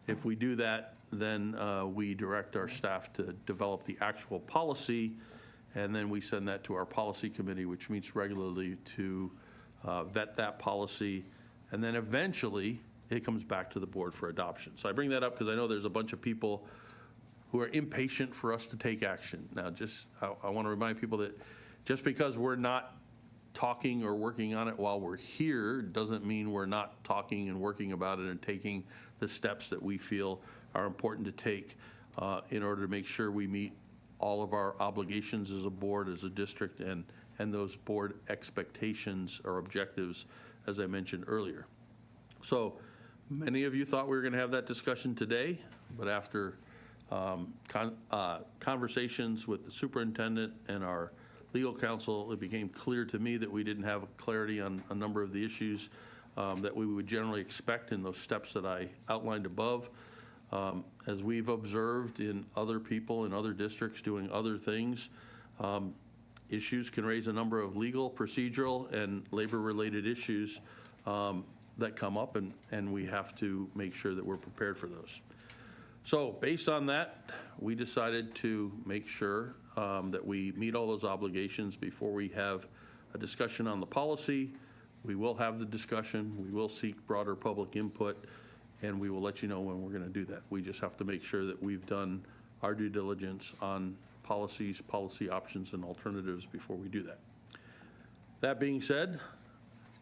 If we do that, then we direct our staff to develop the actual policy, and then we send that to our policy committee, which meets regularly to vet that policy, and then eventually it comes back to the board for adoption. So I bring that up because I know there's a bunch of people who are impatient for us to take action. Now, I want to remind people that just because we're not talking or working on it while we're here doesn't mean we're not talking and working about it and taking the steps that we feel are important to take in order to make sure we meet all of our obligations as a board, as a district, and those board expectations or objectives, as I mentioned earlier. So many of you thought we were going to have that discussion today, but after conversations with the superintendent and our legal counsel, it became clear to me that we didn't have clarity on a number of the issues that we would generally expect in those steps that I outlined above. As we've observed in other people in other districts doing other things, issues can raise a number of legal, procedural, and labor-related issues that come up, and we have to make sure that we're prepared for those. So based on that, we decided to make sure that we meet all those obligations before we have a discussion on the policy. We will have the discussion, we will seek broader public input, and we will let you know when we're going to do that. We just have to make sure that we've done our due diligence on policies, policy options, and alternatives before we do that. That being said,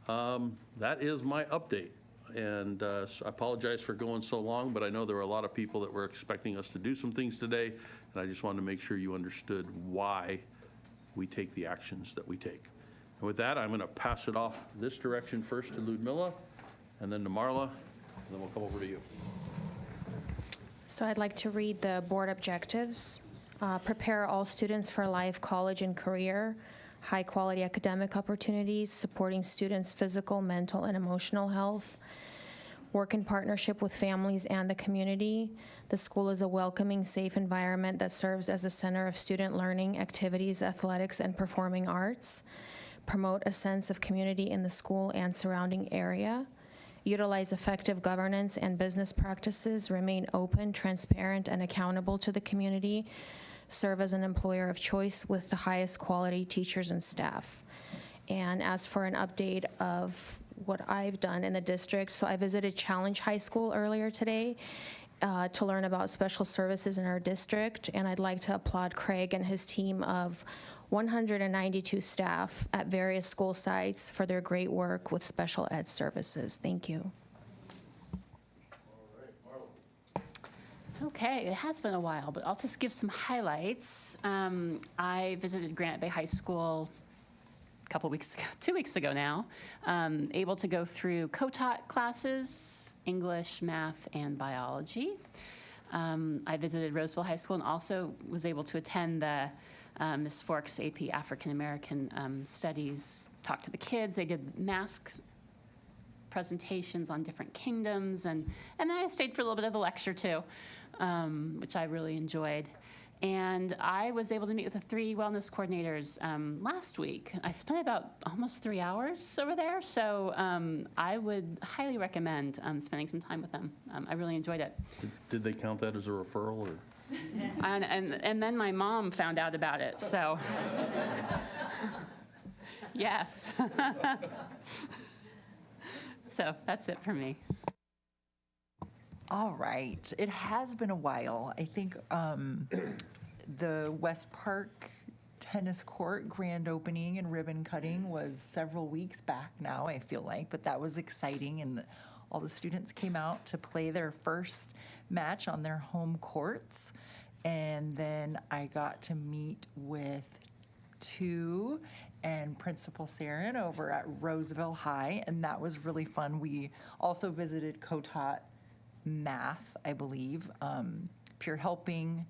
that is my update. And so I apologize for going so long, but I know there were a lot of people that were expecting us to do some things today, and I just wanted to make sure you understood why we take the actions that we take. And with that, I'm going to pass it off this direction first to Ludmilla, and then to Marla, and then we'll come over to you.
So I'd like to read the board objectives. Prepare all students for life, college, and career. High-quality academic opportunities, supporting students' physical, mental, and emotional health. Work in partnership with families and the community. The school is a welcoming, safe environment that serves as a center of student learning, activities, athletics, and performing arts. Promote a sense of community in the school and surrounding area. Utilize effective governance and business practices. Remain open, transparent, and accountable to the community. Serve as an employer of choice with the highest quality teachers and staff. And as for an update of what I've done in the district, so I visited Challenge High School earlier today to learn about special services in our district, and I'd like to applaud Craig and his team of 192 staff at various school sites for their great work with special ed services. Thank you.
Okay, it has been a while, but I'll just give some highlights. I visited Granite Bay High School a couple weeks ago, 2 weeks ago now, able to go through co-taught classes, English, math, and biology. I visited Roseville High School and also was able to attend the Ms. Fork's AP African American Studies, talk to the kids. They did mask presentations on different kingdoms, and then I stayed for a little bit of the lecture too, which I really enjoyed. And I was able to meet with the 3 wellness coordinators last week. I spent about almost 3 hours over there, so I would highly recommend spending some time with them. I really enjoyed it.
Did they count that as a referral, or?
And then my mom found out about it, so. Yes. So that's it for me.
All right. It has been a while. I think the West Park tennis court grand opening and ribbon cutting was several weeks back now, I feel like, but that was exciting, and all the students came out to play their first match on their home courts. And then I got to meet with Tu and Principal Saren over at Roseville High, and that was really fun. We also visited co-taught math, I believe, peer helping,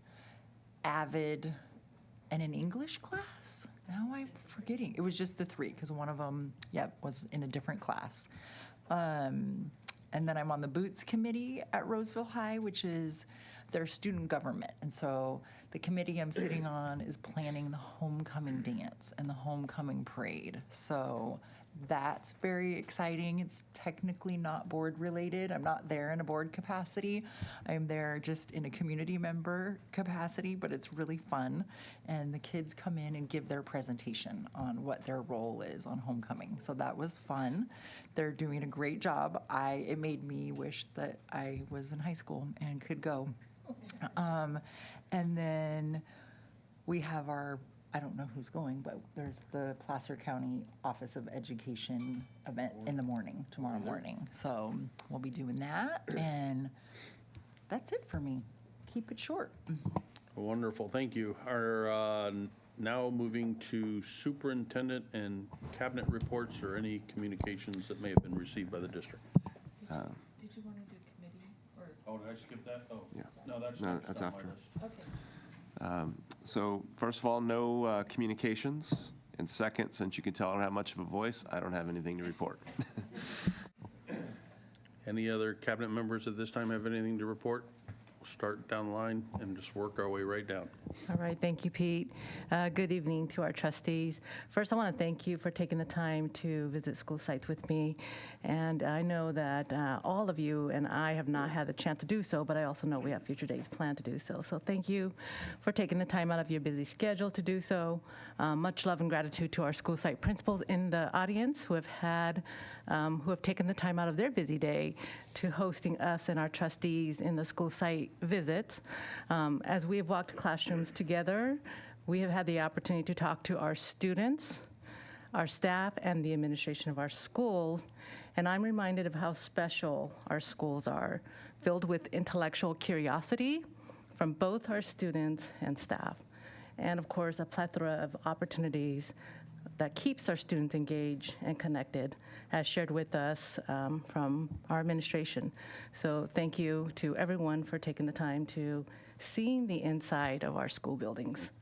AVID, and an English class. Now I'm forgetting. It was just the 3 because one of them, was in a different class. And then I'm on the Boots Committee at Roseville High, which is their student government. And so the committee I'm sitting on is planning the homecoming dance and the homecoming parade. So that's very exciting. It's technically not board related. I'm not there in a board capacity. I'm there just in a community member capacity, but it's really fun. And the kids come in and give their presentation on what their role is on homecoming. So that was fun. They're doing a great job. It made me wish that I was in high school and could go. And then we have I don't know who's going, but there's the Placer County Office of Education event in the morning, tomorrow morning. So we'll be doing that, and that's it for me. Keep it short.
Wonderful, thank you. Our now moving to superintendent and cabinet reports or any communications that may have been received by the district.
Did you want to do committee or?
Oh, did I skip that? Oh,
Yeah.
no, that's
No,
next
that's
on my
after.
list.
Okay. So first of all, no communications. And second, since you can tell I don't have much of a voice, I don't have anything to report.
Any other cabinet members at this time have anything to report? We'll start down the line and just work our way right down.
All right, thank you, Pete. Good evening to our trustees. First, I want to thank you for taking the time to visit school sites with me. And I know that all of you and I have not had the chance to do so, but I also know we have future dates planned to do so. So thank you for taking the time out of your busy schedule to do so. Much love and gratitude to our school site principals in the audience who have taken the time out of their busy day to hosting us and our trustees in the school site visits. As we have walked classrooms together, we have had the opportunity to talk to our students, our staff, and the administration of our schools. And I'm reminded of how special our schools are, filled with intellectual curiosity from both our students and staff. And of course, a plethora of opportunities that keeps our students engaged and connected, as shared with us from our administration. So thank you to everyone for taking the time to see the inside of our school buildings.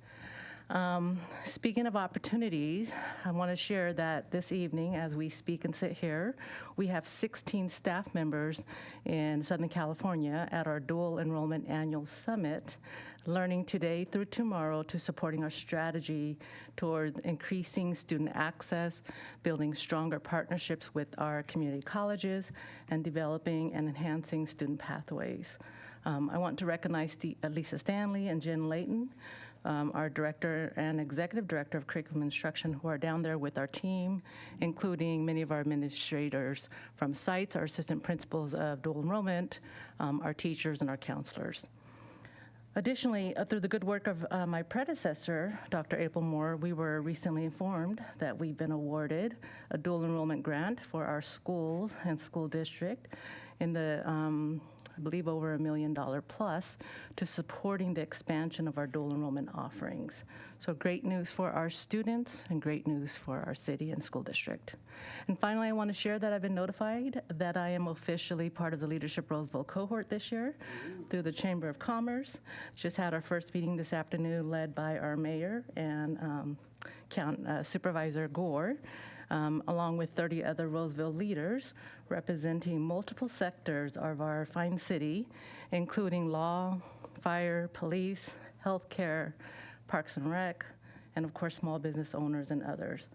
Speaking of opportunities, I want to share that this evening, as we speak and sit here, we have 16 staff members in Southern California at our dual enrollment annual summit, learning today through tomorrow to supporting our strategy toward increasing student access, building stronger partnerships with our community colleges, and developing and enhancing student pathways. I want to recognize Lisa Stanley and Jen Layton, our director and executive director of curriculum instruction, who are down there with our team, including many of our administrators from sites, our assistant principals of dual enrollment, our teachers, and our counselors. Additionally, through the good work of my predecessor, Dr. April Moore, we were recently informed that we've been awarded a dual enrollment grant for our schools and school district in the, I believe, over $1 million plus to supporting the expansion of our dual enrollment offerings. So great news for our students and great news for our city and school district. And finally, I want to share that I've been notified that I am officially part of the Leadership Roseville cohort this year through the Chamber of Commerce. Just had our first meeting this afternoon led by our mayor and Supervisor Gore, along with 30 other Roseville leaders representing multiple sectors of our fine city, including law, fire, police, healthcare, parks and rec, and of course small business owners and others,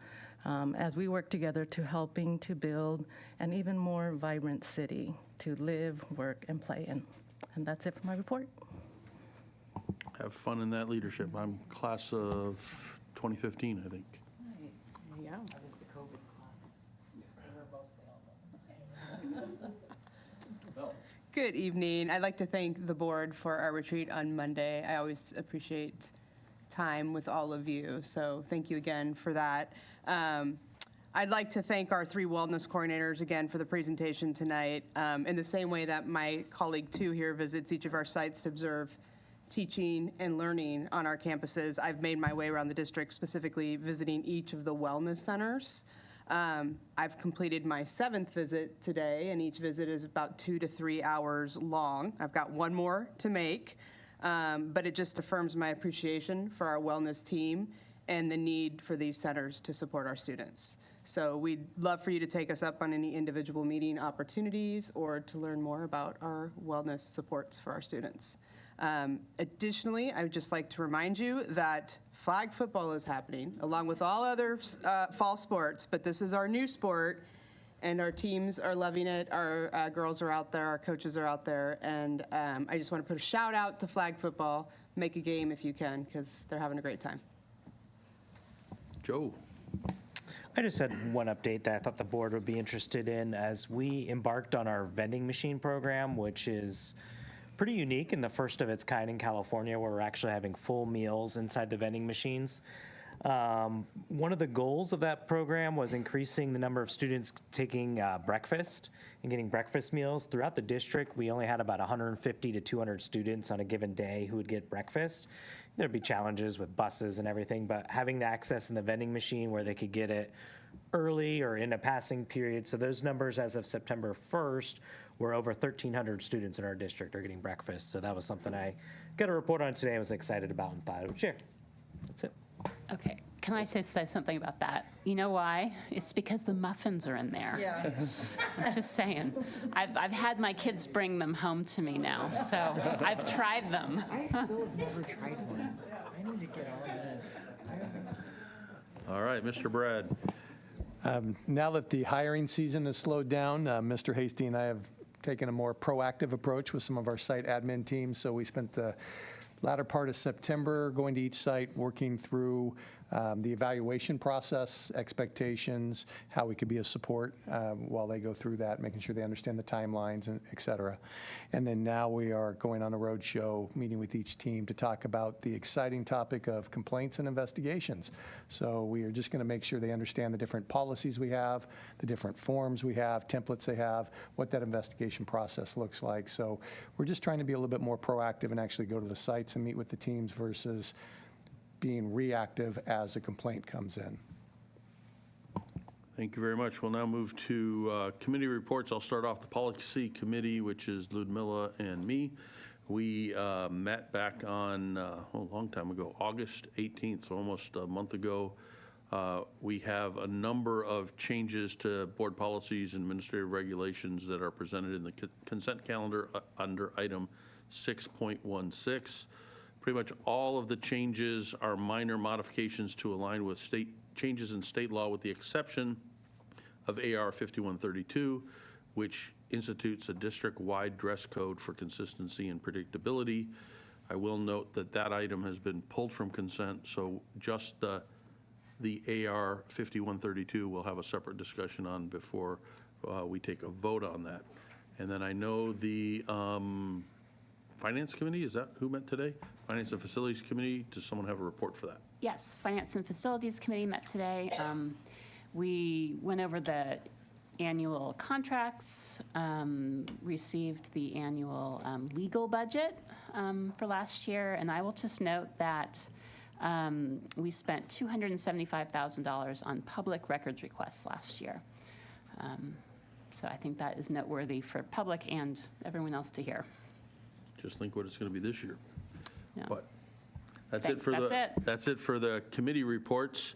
as we work together to helping to build an even more vibrant city to live, work, and play in. And that's it for my report.
Have fun in that leadership. I'm class of 2015, I think.
Yeah.
Good evening. I'd like to thank the board for our retreat on Monday. I always appreciate time with all of you, so thank you again for that. I'd like to thank our 3 wellness coordinators again for the presentation tonight, in the same way that my colleague too here visits each of our sites to observe teaching and learning on our campuses. I've made my way around the district, specifically visiting each of the wellness centers. I've completed my 7th visit today, and each visit is about 2 to 3 hours long. I've got one more to make, but it just affirms my appreciation for our wellness team and the need for these centers to support our students. So we'd love for you to take us up on any individual meeting opportunities or to learn more about our wellness supports for our students. Additionally, I would just like to remind you that flag football is happening along with all other fall sports, but this is our new sport and our teams are loving it. Our girls are out there, our coaches are out there, and I just want to put a shout out to flag football. Make a game if you can, because they're having a great time.
Joe.
I just had one update that I thought the board would be interested in as we embarked on our vending machine program, which is pretty unique and the first of its kind in California, where we're actually having full meals inside the vending machines. One of the goals of that program was increasing the number of students taking breakfast and getting breakfast meals. Throughout the district, we only had about 150 to 200 students on a given day who would get breakfast. There'd be challenges with buses and everything, but having the access in the vending machine where they could get it early or in a passing period. So those numbers as of September 1st were over 1,300 students in our district are getting breakfast. So that was something I got a report on today and was excited about and thought I would share. That's it.
Okay, can I say something about that? You know why? It's because the muffins are in there.
Yeah.
I'm just saying. I've had my kids bring them home to me now, so I've tried them.
I still have never tried one. I need to get on this.
All right, Mr. Brad.
Now that the hiring season has slowed down, Mr. Hasty and I have taken a more proactive approach with some of our site admin teams. So we spent the latter part of September going to each site, working through the evaluation process, expectations, how we could be a support while they go through that, making sure they understand the timelines, and et cetera. And then now we are going on a road show, meeting with each team to talk about the exciting topic of complaints and investigations. So we are just going to make sure they understand the different policies we have, the different forms we have, templates they have, what that investigation process looks like. So we're just trying to be a little bit more proactive and actually go to the sites and meet with the teams versus being reactive as a complaint comes in.
Thank you very much. We'll now move to committee reports. I'll start off the policy committee, which is Ludmilla and me. We met back on, a long time ago, August 18th, so almost a month ago. We have a number of changes to board policies and administrative regulations that are presented in the consent calendar under item 6.16. Pretty much all of the changes are minor modifications to align with state changes in state law, with the exception of AR 5132, which institutes a district-wide dress code for consistency and predictability. I will note that that item has been pulled from consent, so just the AR 5132 we'll have a separate discussion on before we take a vote on that. And then I know the Finance Committee, is that who met today? Finance and Facilities Committee, does someone have a report for that?
Yes, Finance and Facilities Committee met today. We went over the annual contracts, received the annual legal budget for last year, and I will just note that we spent $275,000 on public records requests last year. So I think that is noteworthy for public and everyone else to hear.
Just think what it's going to be this year.
Yeah.
But that's
Thanks,
it for
that's
the
it.
that's it for the committee reports.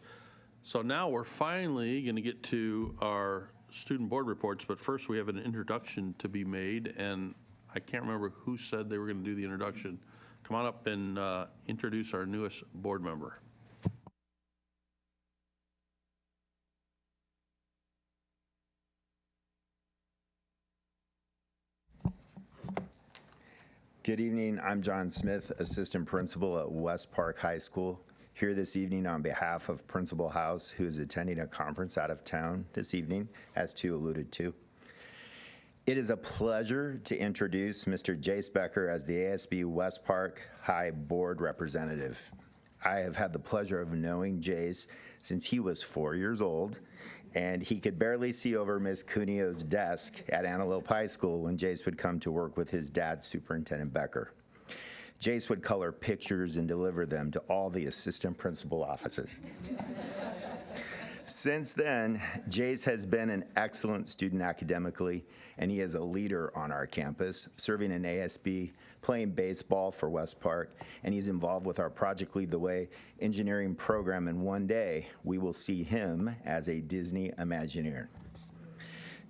So now we're finally going to get to our student board reports, but first we have an introduction to be made, and I can't remember who said they were going to do the introduction. Come on up and introduce our newest board member.
Good evening. I'm John Smith, Assistant Principal at West Park High School. Here this evening on behalf of Principal House, who is attending a conference out of town this evening, as Stu alluded to. It is a pleasure to introduce Mr. Jace Becker as the ASB West Park High Board Representative. I have had the pleasure of knowing Jace since he was 4 years old, and he could barely see over Ms. Cuneo's desk at Antelope High School when Jace would come to work with his dad, Superintendent Becker. Jace would color pictures and deliver them to all the assistant principal offices. Since then, Jace has been an excellent student academically, and he is a leader on our campus, serving in ASB, playing baseball for West Park, and he's involved with our Project Lead the Way engineering program, and one day we will see him as a Disney Imagineer.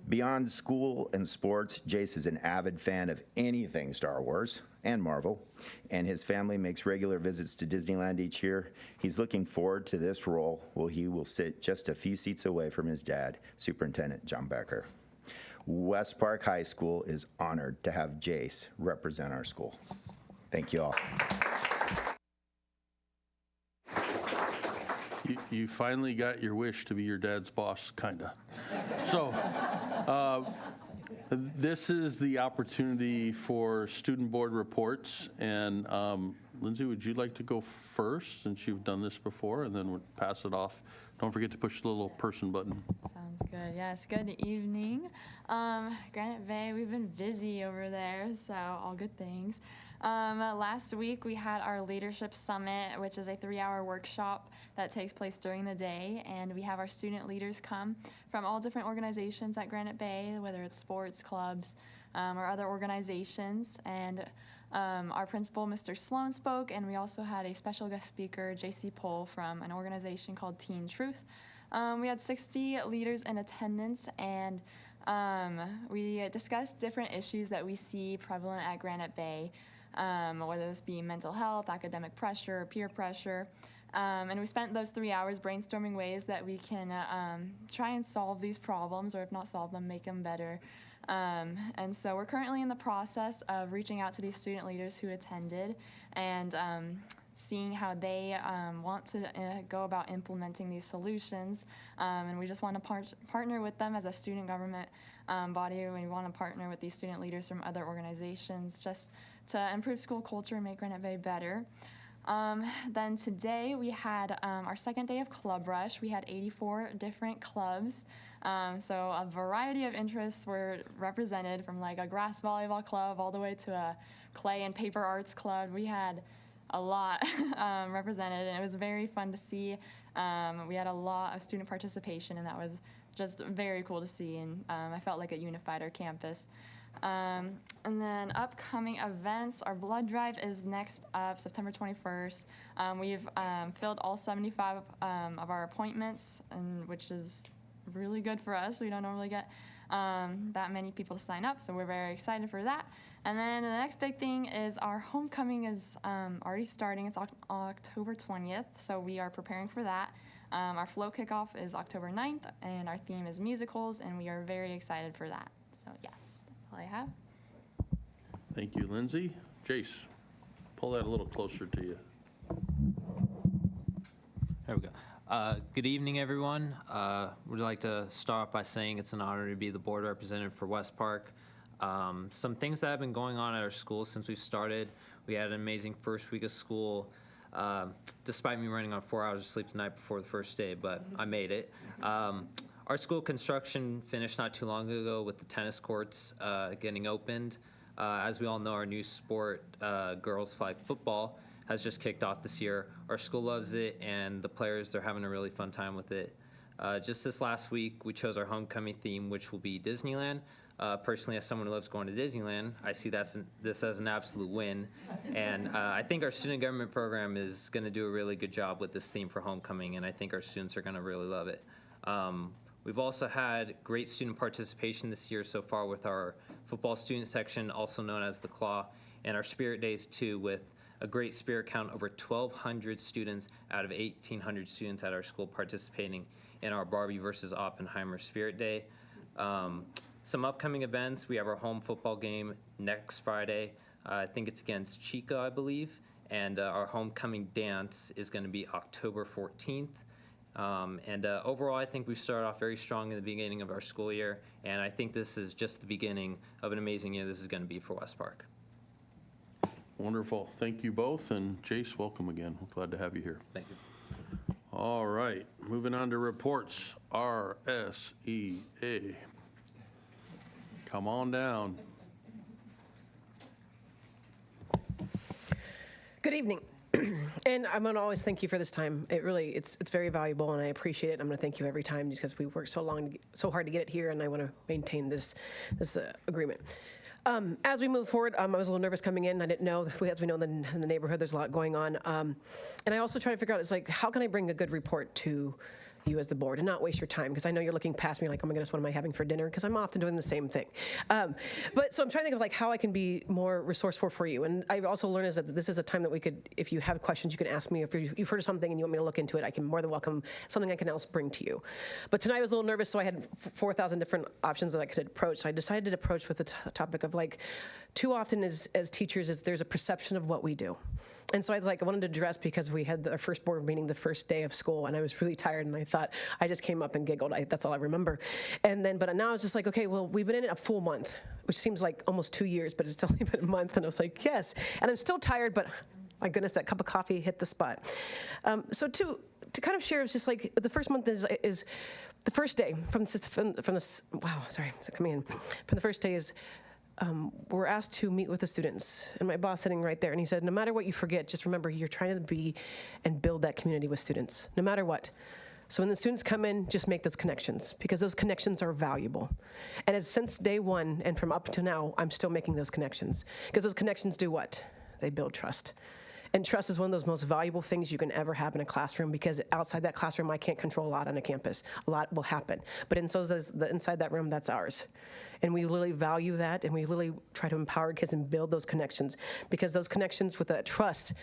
Beyond school and sports, Jace is an avid fan of anything Star Wars and Marvel, and his family makes regular visits to Disneyland each year. He's looking forward to this role where he will sit just a few seats away from his dad, Superintendent John Becker. West Park High School is honored to have Jace represent our school. Thank you all.
You finally got your wish to be your dad's boss, kinda. So, this is the opportunity for student board reports, and Lindsay, would you like to go first, since you've done this before, and then we'll pass it off. Don't forget to push the little person button.
Sounds good. Yes, good evening. Granite Bay, we've been busy over there, so all good things. Last week we had our Leadership Summit, which is a 3-hour workshop that takes place during the day, and we have our student leaders come from all different organizations at Granite Bay, whether it's sports, clubs, or other organizations, and our principal, Mr. Sloan, spoke, and we also had a special guest speaker, J.C. Pohl, from an organization called Teen Truth. We had 60 leaders in attendance, and we discussed different issues that we see prevalent at Granite Bay, whether this be mental health, academic pressure, peer pressure. And we spent those 3 hours brainstorming ways that we can try and solve these problems, or if not solve them, make them better. And so we're currently in the process of reaching out to these student leaders who attended and seeing how they want to go about implementing these solutions. And we just want to partner with them as a student government body. We want to partner with these student leaders from other organizations just to improve school culture and make Granite Bay better. Then today we had our second day of Club Rush. We had 84 different clubs. So a variety of interests were represented, from like a grass volleyball club all the way to a clay and paper arts club. We had a lot represented, and it was very fun to see. We had a lot of student participation, and that was just very cool to see, and I felt like it unified our campus. And then upcoming events, our blood drive is next up, September 21st. We've filled all 75 of our appointments, and which is really good for us. We don't normally get that many people to sign up, so we're very excited for that. And then the next big thing is our homecoming is already starting. It's October 20th, so we are preparing for that. Our flow kickoff is October 9th, and our theme is musicals, and we are very excited for that. So yes, that's all I have.
Thank you, Lindsay. Jace, pull that a little closer to you.
There we go. Good evening, everyone. Would like to start off by saying it's an honor to be the board representative for West Park. Some things that have been going on at our school since we've started. We had an amazing first week of school, despite me running on 4 hours of sleep the night before the first day, but I made it. Our school construction finished not too long ago with the tennis courts getting opened. As we all know, our new sport, girls flag football, has just kicked off this year. Our school loves it, and the players, they're having a really fun time with it. Just this last week, we chose our homecoming theme, which will be Disneyland. Personally, as someone who loves going to Disneyland, I see this as an absolute win. And I think our student government program is going to do a really good job with this theme for homecoming, and I think our students are going to really love it. We've also had great student participation this year so far with our football student section, also known as the Claw, and our Spirit Days too, with a great spirit count, over 1,200 students out of 1,800 students at our school participating in our Barbie versus Oppenheimer Spirit Day. Some upcoming events, we have our home football game next Friday. I think it's against Chico, I believe, and our homecoming dance is going to be October 14th. Overall, I think we've started off very strong in the beginning of our school year, and I think this is just the beginning of an amazing year this is going to be for West Park.
Wonderful. Thank you both, and Jace, welcome again. We're glad to have you here.
Thank you.
All right, moving on to reports. RSEA. Come on down.
Good evening. And I'm going to always thank you for this time. It's very valuable, and I appreciate it. I'm going to thank you every time because we worked so hard to get it here, and I want to maintain this agreement. As we move forward, I was a little nervous coming in. I didn't know, as we know in the neighborhood, there's a lot going on. And I also try to figure out, it's like, how can I bring a good report to you as the board and not waste your time? Because I know you're looking past me like, oh my goodness, what am I having for dinner? Because I'm often doing the same thing. But so I'm trying to think of like how I can be more resourceful for you. And I've also learned is that this is a time that we could, if you have questions, you can ask me. If you've heard of something and you want me to look into it, I can more than welcome something I can else bring to you. But tonight I was a little nervous, so I had 4,000 different options that I could approach. So I decided to approach with the topic of like, too often as teachers is there's a perception of what we do. And so I wanted to address, because we had our first board meeting the first day of school, and I was really tired, and I thought, I just came up and giggled. That's all I remember. And then, but now I was just like, okay, well, we've been in it a full month, which seems like almost 2 years, but it's only been a month. And I was like, yes. And I'm still tired, but my goodness, that cup of coffee hit the spot. So to kind of share, it's just like the first month is the first day from the first day is, we're asked to meet with the students, and my boss sitting right there, and he said, no matter what you forget, just remember you're trying to be and build that community with students, no matter what. So when the students come in, just make those connections, because those connections are valuable. And since day one and from up to now, I'm still making those connections, because those connections do what? They build trust. And trust is one of those most valuable things you can ever have in a classroom, because outside that classroom, I can't control a lot on a campus. A lot will happen. But inside that room, that's ours. And we really value that, and we really try to empower kids and build those connections, because those connections with that trust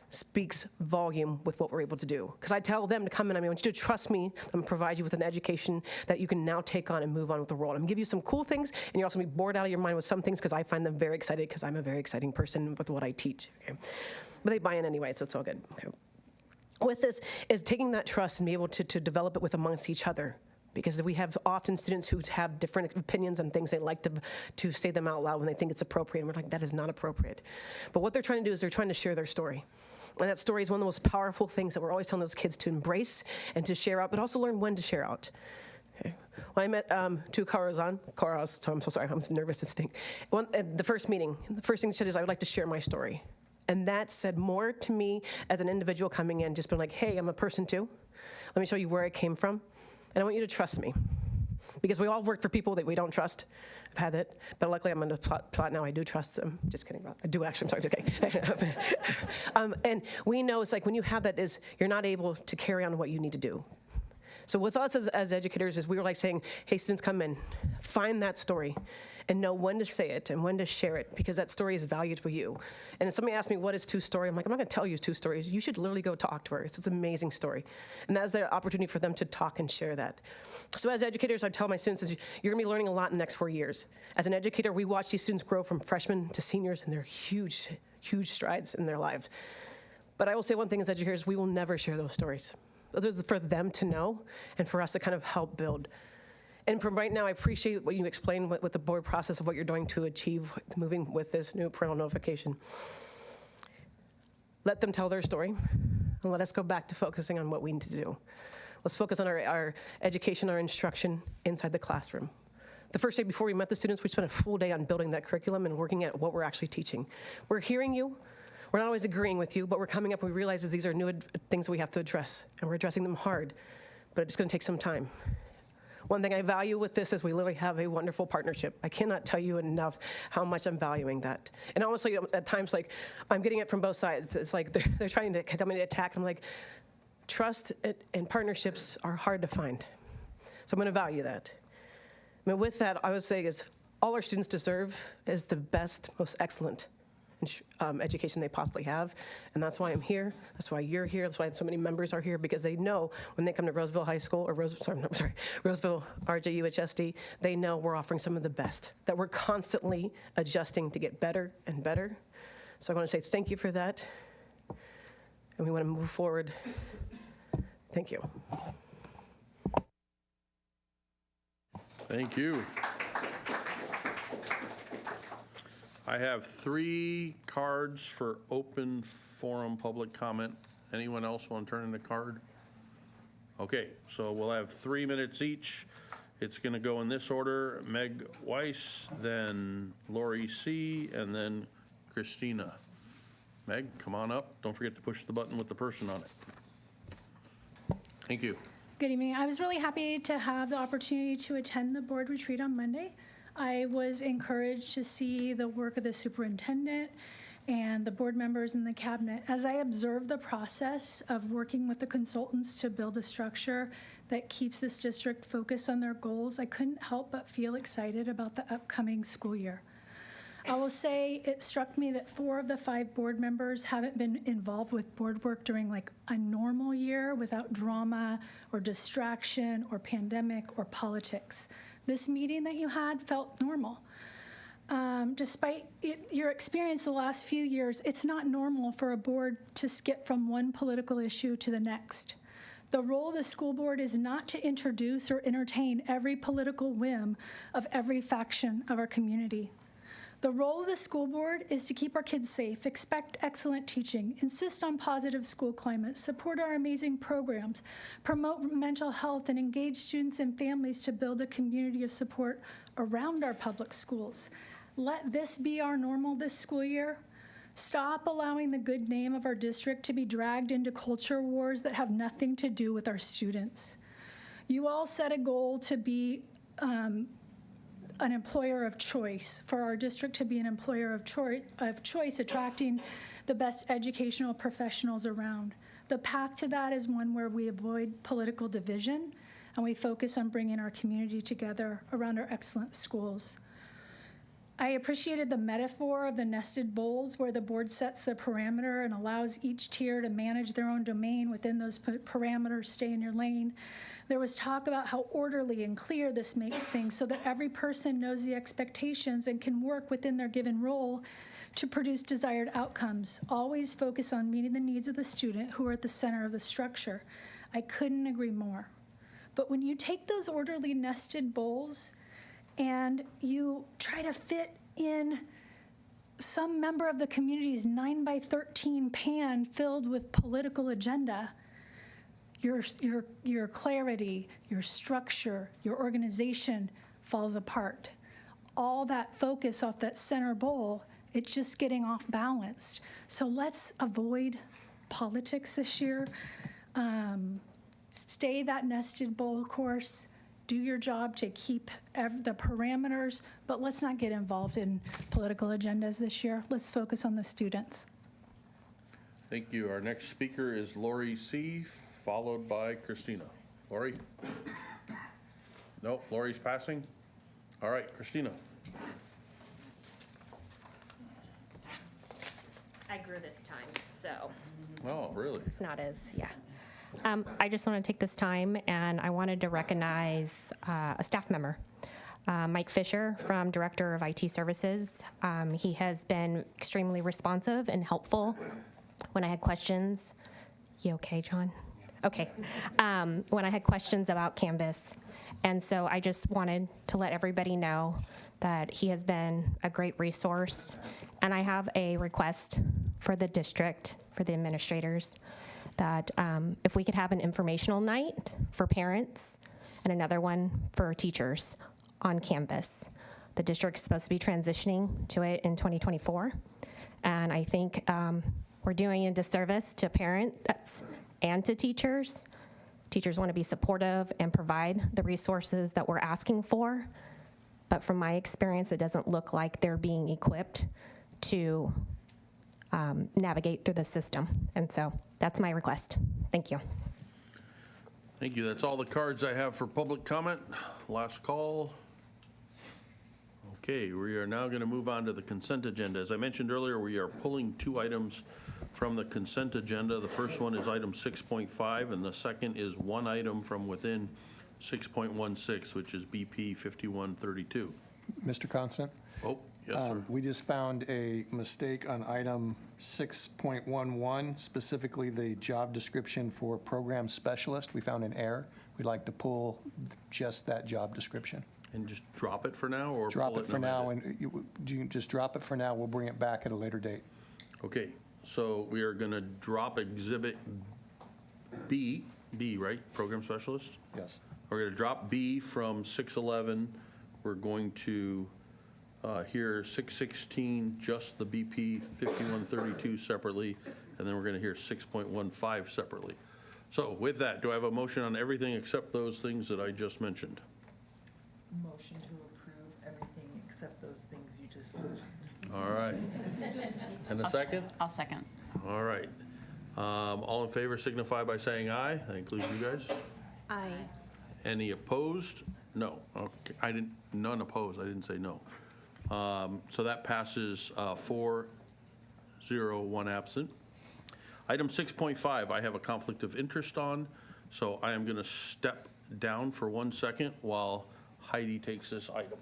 speaks volume with what we're able to do. Because I tell them to come in, I want you to trust me. I'm going to provide you with an education that you can now take on and move on with the world. I'm going to give you some cool things, and you're also going to be bored out of your mind with some things, because I find them very excited, because I'm a very exciting person with what I teach. Okay? But they buy in anyway, so it's all good. Okay. With this is taking that trust and be able to develop it with amongst each other. Because we have often students who have different opinions on things. They like to say them out loud when they think it's appropriate. And we're like, that is not appropriate. But what they're trying to do is they're trying to share their story. And that story is one of the most powerful things that we're always telling those kids to embrace and to share out, but also learn when to share out. Okay. When I met so I'm so sorry, I'm nervous to stink. At the first meeting, the first thing she said is, I would like to share my story. And that said more to me as an individual coming in, just being like, hey, I'm a person too. Let me show you where I came from. And I want you to trust me. Because we all work for people that we don't trust. I've had it. But luckily, I'm in a plot now. I do trust them. Just kidding. I do actually. I'm sorry. Okay. And we know it's like when you have that is you're not able to carry on what you need to do. So with us as educators is we were like saying, hey, students, come in. Find that story. And know when to say it and when to share it, because that story is valued for you. And if somebody asks me, what is Tu's story? I'm like, I'm not going to tell you Tu's stories. You should literally go talk to her. It's an amazing story. And that's the opportunity for them to talk and share that. So as educators, I tell my students, you're going to be learning a lot in the next 4 years. As an educator, we watch these students grow from freshmen to seniors, and they're huge, huge strides in their lives. But I will say one thing as educators, we will never share those stories. Those are for them to know and for us to kind of help build. And from right now, I appreciate what you explained with the board process of what you're doing to achieve moving with this new parental notification. Let them tell their story, and let us go back to focusing on what we need to do. Let's focus on our education, our instruction inside the classroom. The first day before we met the students, we spent a full day on building that curriculum and working at what we're actually teaching. We're hearing you. We're not always agreeing with you, but we're coming up and we realize that these are new things that we have to address, and we're addressing them hard, but it's going to take some time. One thing I value with this is we literally have a wonderful partnership. I cannot tell you enough how much I'm valuing that. And honestly, at times, like, I'm getting it from both sides. It's like they're trying to come in and attack. I'm like, trust and partnerships are hard to find. So I'm going to value that. I mean, with that, I would say is all our students deserve is the best, most excellent education they possibly have. And that's why I'm here. That's why you're here. That's why so many members are here, because they know when they come to Roseville High School, or Roseville RJUHSD, they know we're offering some of the best, that we're constantly adjusting to get better and better. So I want to say thank you for that. And we want to move forward. Thank you.
Thank you. I have 3 cards for open forum public comment. Anyone else want to turn in a card? Okay, so we'll have 3 minutes each. It's going to go in this order: Meg Weiss, then Lori C., and then Christina. Meg, come on up. Don't forget to push the button with the person on it. Thank you.
Good evening. I was really happy to have the opportunity to attend the board retreat on Monday. I was encouraged to see the work of the superintendent and the board members in the cabinet. As I observed the process of working with the consultants to build a structure that keeps this district focused on their goals, I couldn't help but feel excited about the upcoming school year. I will say it struck me that 4 of the 5 board members haven't been involved with board work during like a normal year without drama or distraction or pandemic or politics. This meeting that you had felt normal. Despite your experience the last few years, it's not normal for a board to skip from one political issue to the next. The role of the school board is not to introduce or entertain every political whim of every faction of our community. The role of the school board is to keep our kids safe, expect excellent teaching, insist on positive school climate, support our amazing programs, promote mental health, and engage students and families to build a community of support around our public schools. Let this be our normal this school year. Stop allowing the good name of our district to be dragged into culture wars that have nothing to do with our students. You all set a goal to be an employer of choice, for our district to be an employer of choice, attracting the best educational professionals around. The path to that is one where we avoid political division and we focus on bringing our community together around our excellent schools. I appreciated the metaphor of the nested bowls, where the board sets the parameter and allows each tier to manage their own domain within those parameters. Stay in your lane. There was talk about how orderly and clear this makes things so that every person knows the expectations and can work within their given role to produce desired outcomes. Always focus on meeting the needs of the student, who are at the center of the structure. I couldn't agree more. But when you take those orderly nested bowls and you try to fit in some member of the community's 9x13 pan filled with political agenda, your clarity, your structure, your organization falls apart. All that focus off that center bowl, it's just getting off balance. So let's avoid politics this year. Stay that nested bowl course. Do your job to keep the parameters, but let's not get involved in political agendas this year. Let's focus on the students.
Thank you. Our next speaker is Lori C., followed by Christina. Lori? No, Lori's passing? All right, Christina.
I grew this time, so.
Oh, really?
It's not as, yeah. I just want to take this time, and I wanted to recognize a staff member, Mike Fisher, from Director of IT Services. He has been extremely responsive and helpful when I had questions. You okay, John? Okay. When I had questions about Canvas. And so I just wanted to let everybody know that he has been a great resource. And I have a request for the district, for the administrators. that if we could have an informational night for parents and another one for teachers on campus. The district's supposed to be transitioning to it in 2024, and I think we're doing a disservice to parents and to teachers. Teachers want to be supportive and provide the resources that we're asking for, but from my experience, it doesn't look like they're being equipped to navigate through the system. And so that's my request. Thank you.
Thank you. That's all the cards I have for public comment. Last call. Okay, we are now going to move on to the consent agenda. As I mentioned earlier, we are pulling 2 items from the consent agenda. The first one is item 6.5, and the second is one item from within 6.16, which is BP 5132.
Mr. Constant?
Oh, yes, sir.
We just found a mistake on item 6.11, specifically the job description for program specialist. We found an error. We'd like to pull just that job description.
And just drop it for now, or
Drop
pull
it for
and
now,
amend
and you just drop it for now. We'll bring it back at a later date.
Okay, so we are going to drop exhibit B, right? Program specialist?
Yes.
We're going to drop B from 611. We're going to hear 616, just the BP 5132 separately, and then we're going to hear 6.15 separately. So with that, do I have a motion on everything except those things that I just mentioned?
Motion to approve everything except those things you just mentioned.
All right. And a second?
I'll second.
All right. All in favor signify by saying aye. That includes you guys.
Aye.
Any opposed? No. Okay. None opposed. I didn't say no. So that passes 4-0, 1 absent. Item 6.5, I have a conflict of interest on, so I am going to step down for 1 second while Heidi takes this item.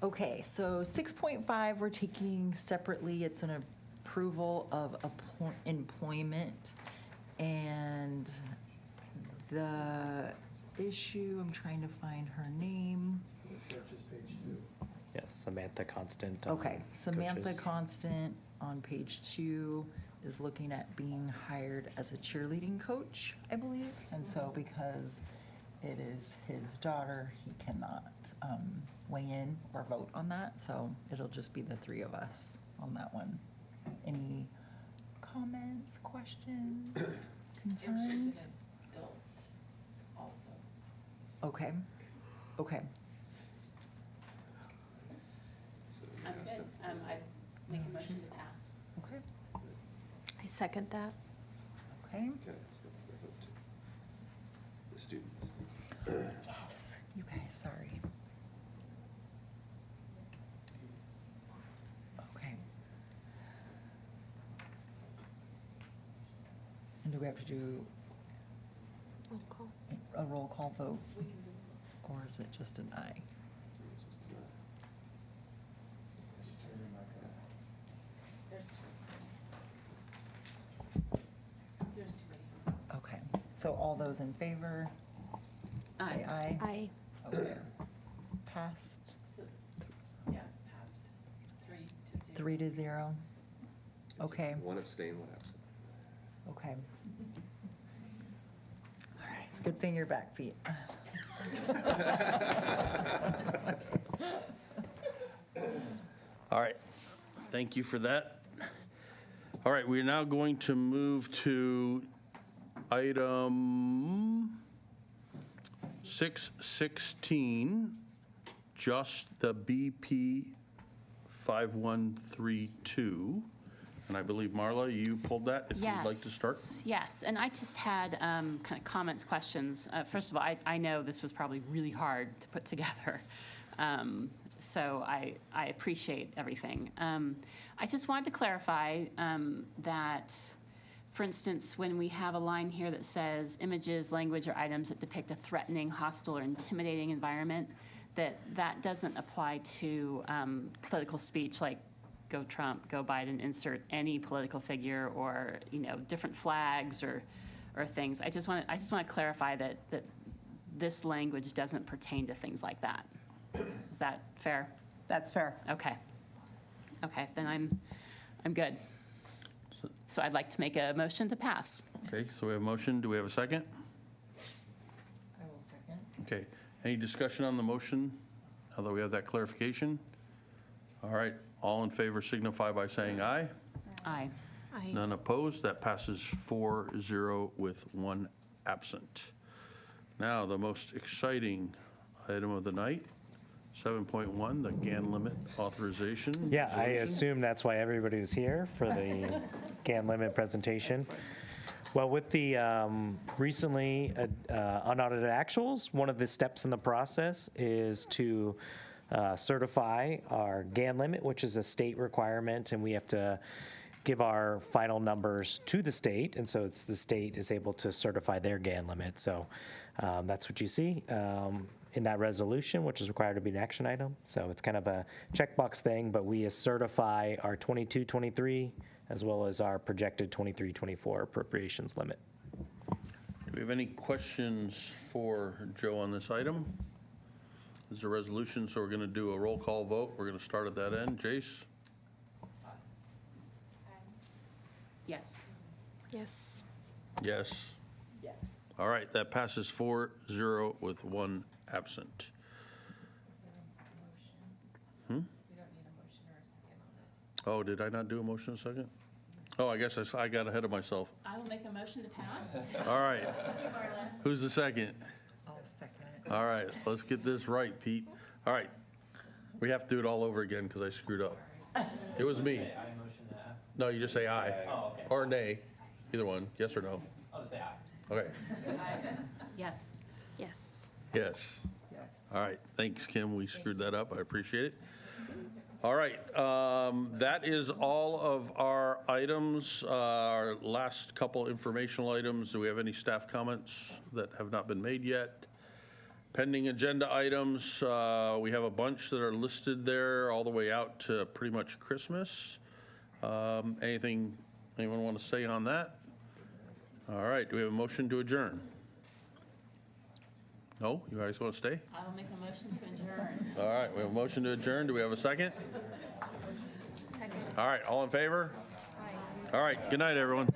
Okay, so 6.5 we're taking separately. It's an approval of employment, and the issue, I'm trying to find her name.
Yes, Samantha Constant.
Okay, Samantha
coaches.
Constant on page 2 is looking at being hired as a cheerleading coach, I believe. And so because it is his daughter, he cannot weigh in or vote on that. So it'll just be the 3 of us on that one. Any comments, questions, concerns?
Adult also.
Okay, okay.
I'm good. I make a motion to pass.
Okay.
I second that.
Okay.
The students.
Yes, you guys, sorry. Okay. And do we have to do a roll call vote? Or is it just an aye?
There's too many.
Okay, so all those in favor? Say aye.
Aye.
Okay. Passed,
So, yeah, passed 3-0.
3-0. Okay,
One abstain, 1 absent.
okay. All right, it's a good thing you're back, Pete.
All right, thank you for that. All right, we're now going to move to item 616, just the BP 5132. And I believe, Marla, you pulled that, if you'd like to start.
Yes, and I just had kind of comments, questions. First of all, I know this was probably really hard to put together, so I appreciate everything. I just wanted to clarify that, for instance, when we have a line here that says images, language, or items that depict a threatening, hostile, or intimidating environment, that doesn't apply to political speech like go Trump, go Biden, insert any political figure or, different flags or things. I just want to clarify that this language doesn't pertain to things like that. Is that fair?
That's fair.
Okay. Okay, then I'm good. So I'd like to make a motion to pass.
Okay, so we have a motion. Do we have a second?
I will second.
Okay, any discussion on the motion now that we have that clarification? All right, all in favor signify by saying aye.
Aye.
None opposed. That passes 4-0 with one absent. Now, the most exciting item of the night, 7.1, the GAN limit authorization.
Yeah, I
resolution.
assume that's why everybody was here for the GAN limit presentation. Well, with the recently unaudited actuals, one of the steps in the process is to certify our GAN limit, which is a state requirement, and we have to give our final numbers to the state, and so it's the state is able to certify their GAN limit. So that's what you see in that resolution, which is required to be an action item. So it's kind of a checkbox thing, but we certify our 22-23 as well as our projected 23-24 appropriations limit.
Do we have any questions for Joe on this item? This is a resolution, so we're going to do a roll call vote. We're going to start at that end. Jace?
Yes.
Yes.
Yes.
Yes.
All right, that passes 4-0 with one absent. Oh, did I not do a motion a second? Oh, I guess I got ahead of myself.
I will make a motion to pass.
All right. Who's the second?
I'll second it.
All right, let's get this right, Pete. All right, we have to do it all over again because I screwed up. It was me. No, you just say aye.
Oh, okay.
Or nay, either one, yes or no.
I'll just say aye.
Okay,
Yes.
Yes.
yes.
Yes.
All right, thanks, Kim, we screwed that up, I appreciate it. All right, that is all of our items. Our last couple informational items, do we have any staff comments that have not been made yet? Pending agenda items, we have a bunch that are listed there all the way out to pretty much Christmas. Anything anyone want to say on that? All right, do we have a motion to adjourn? No? You guys want to stay?
I will make a motion to adjourn.
All right, we have a motion to adjourn. Do we have a second?
Second.
All right, all in favor? All right, good night, everyone.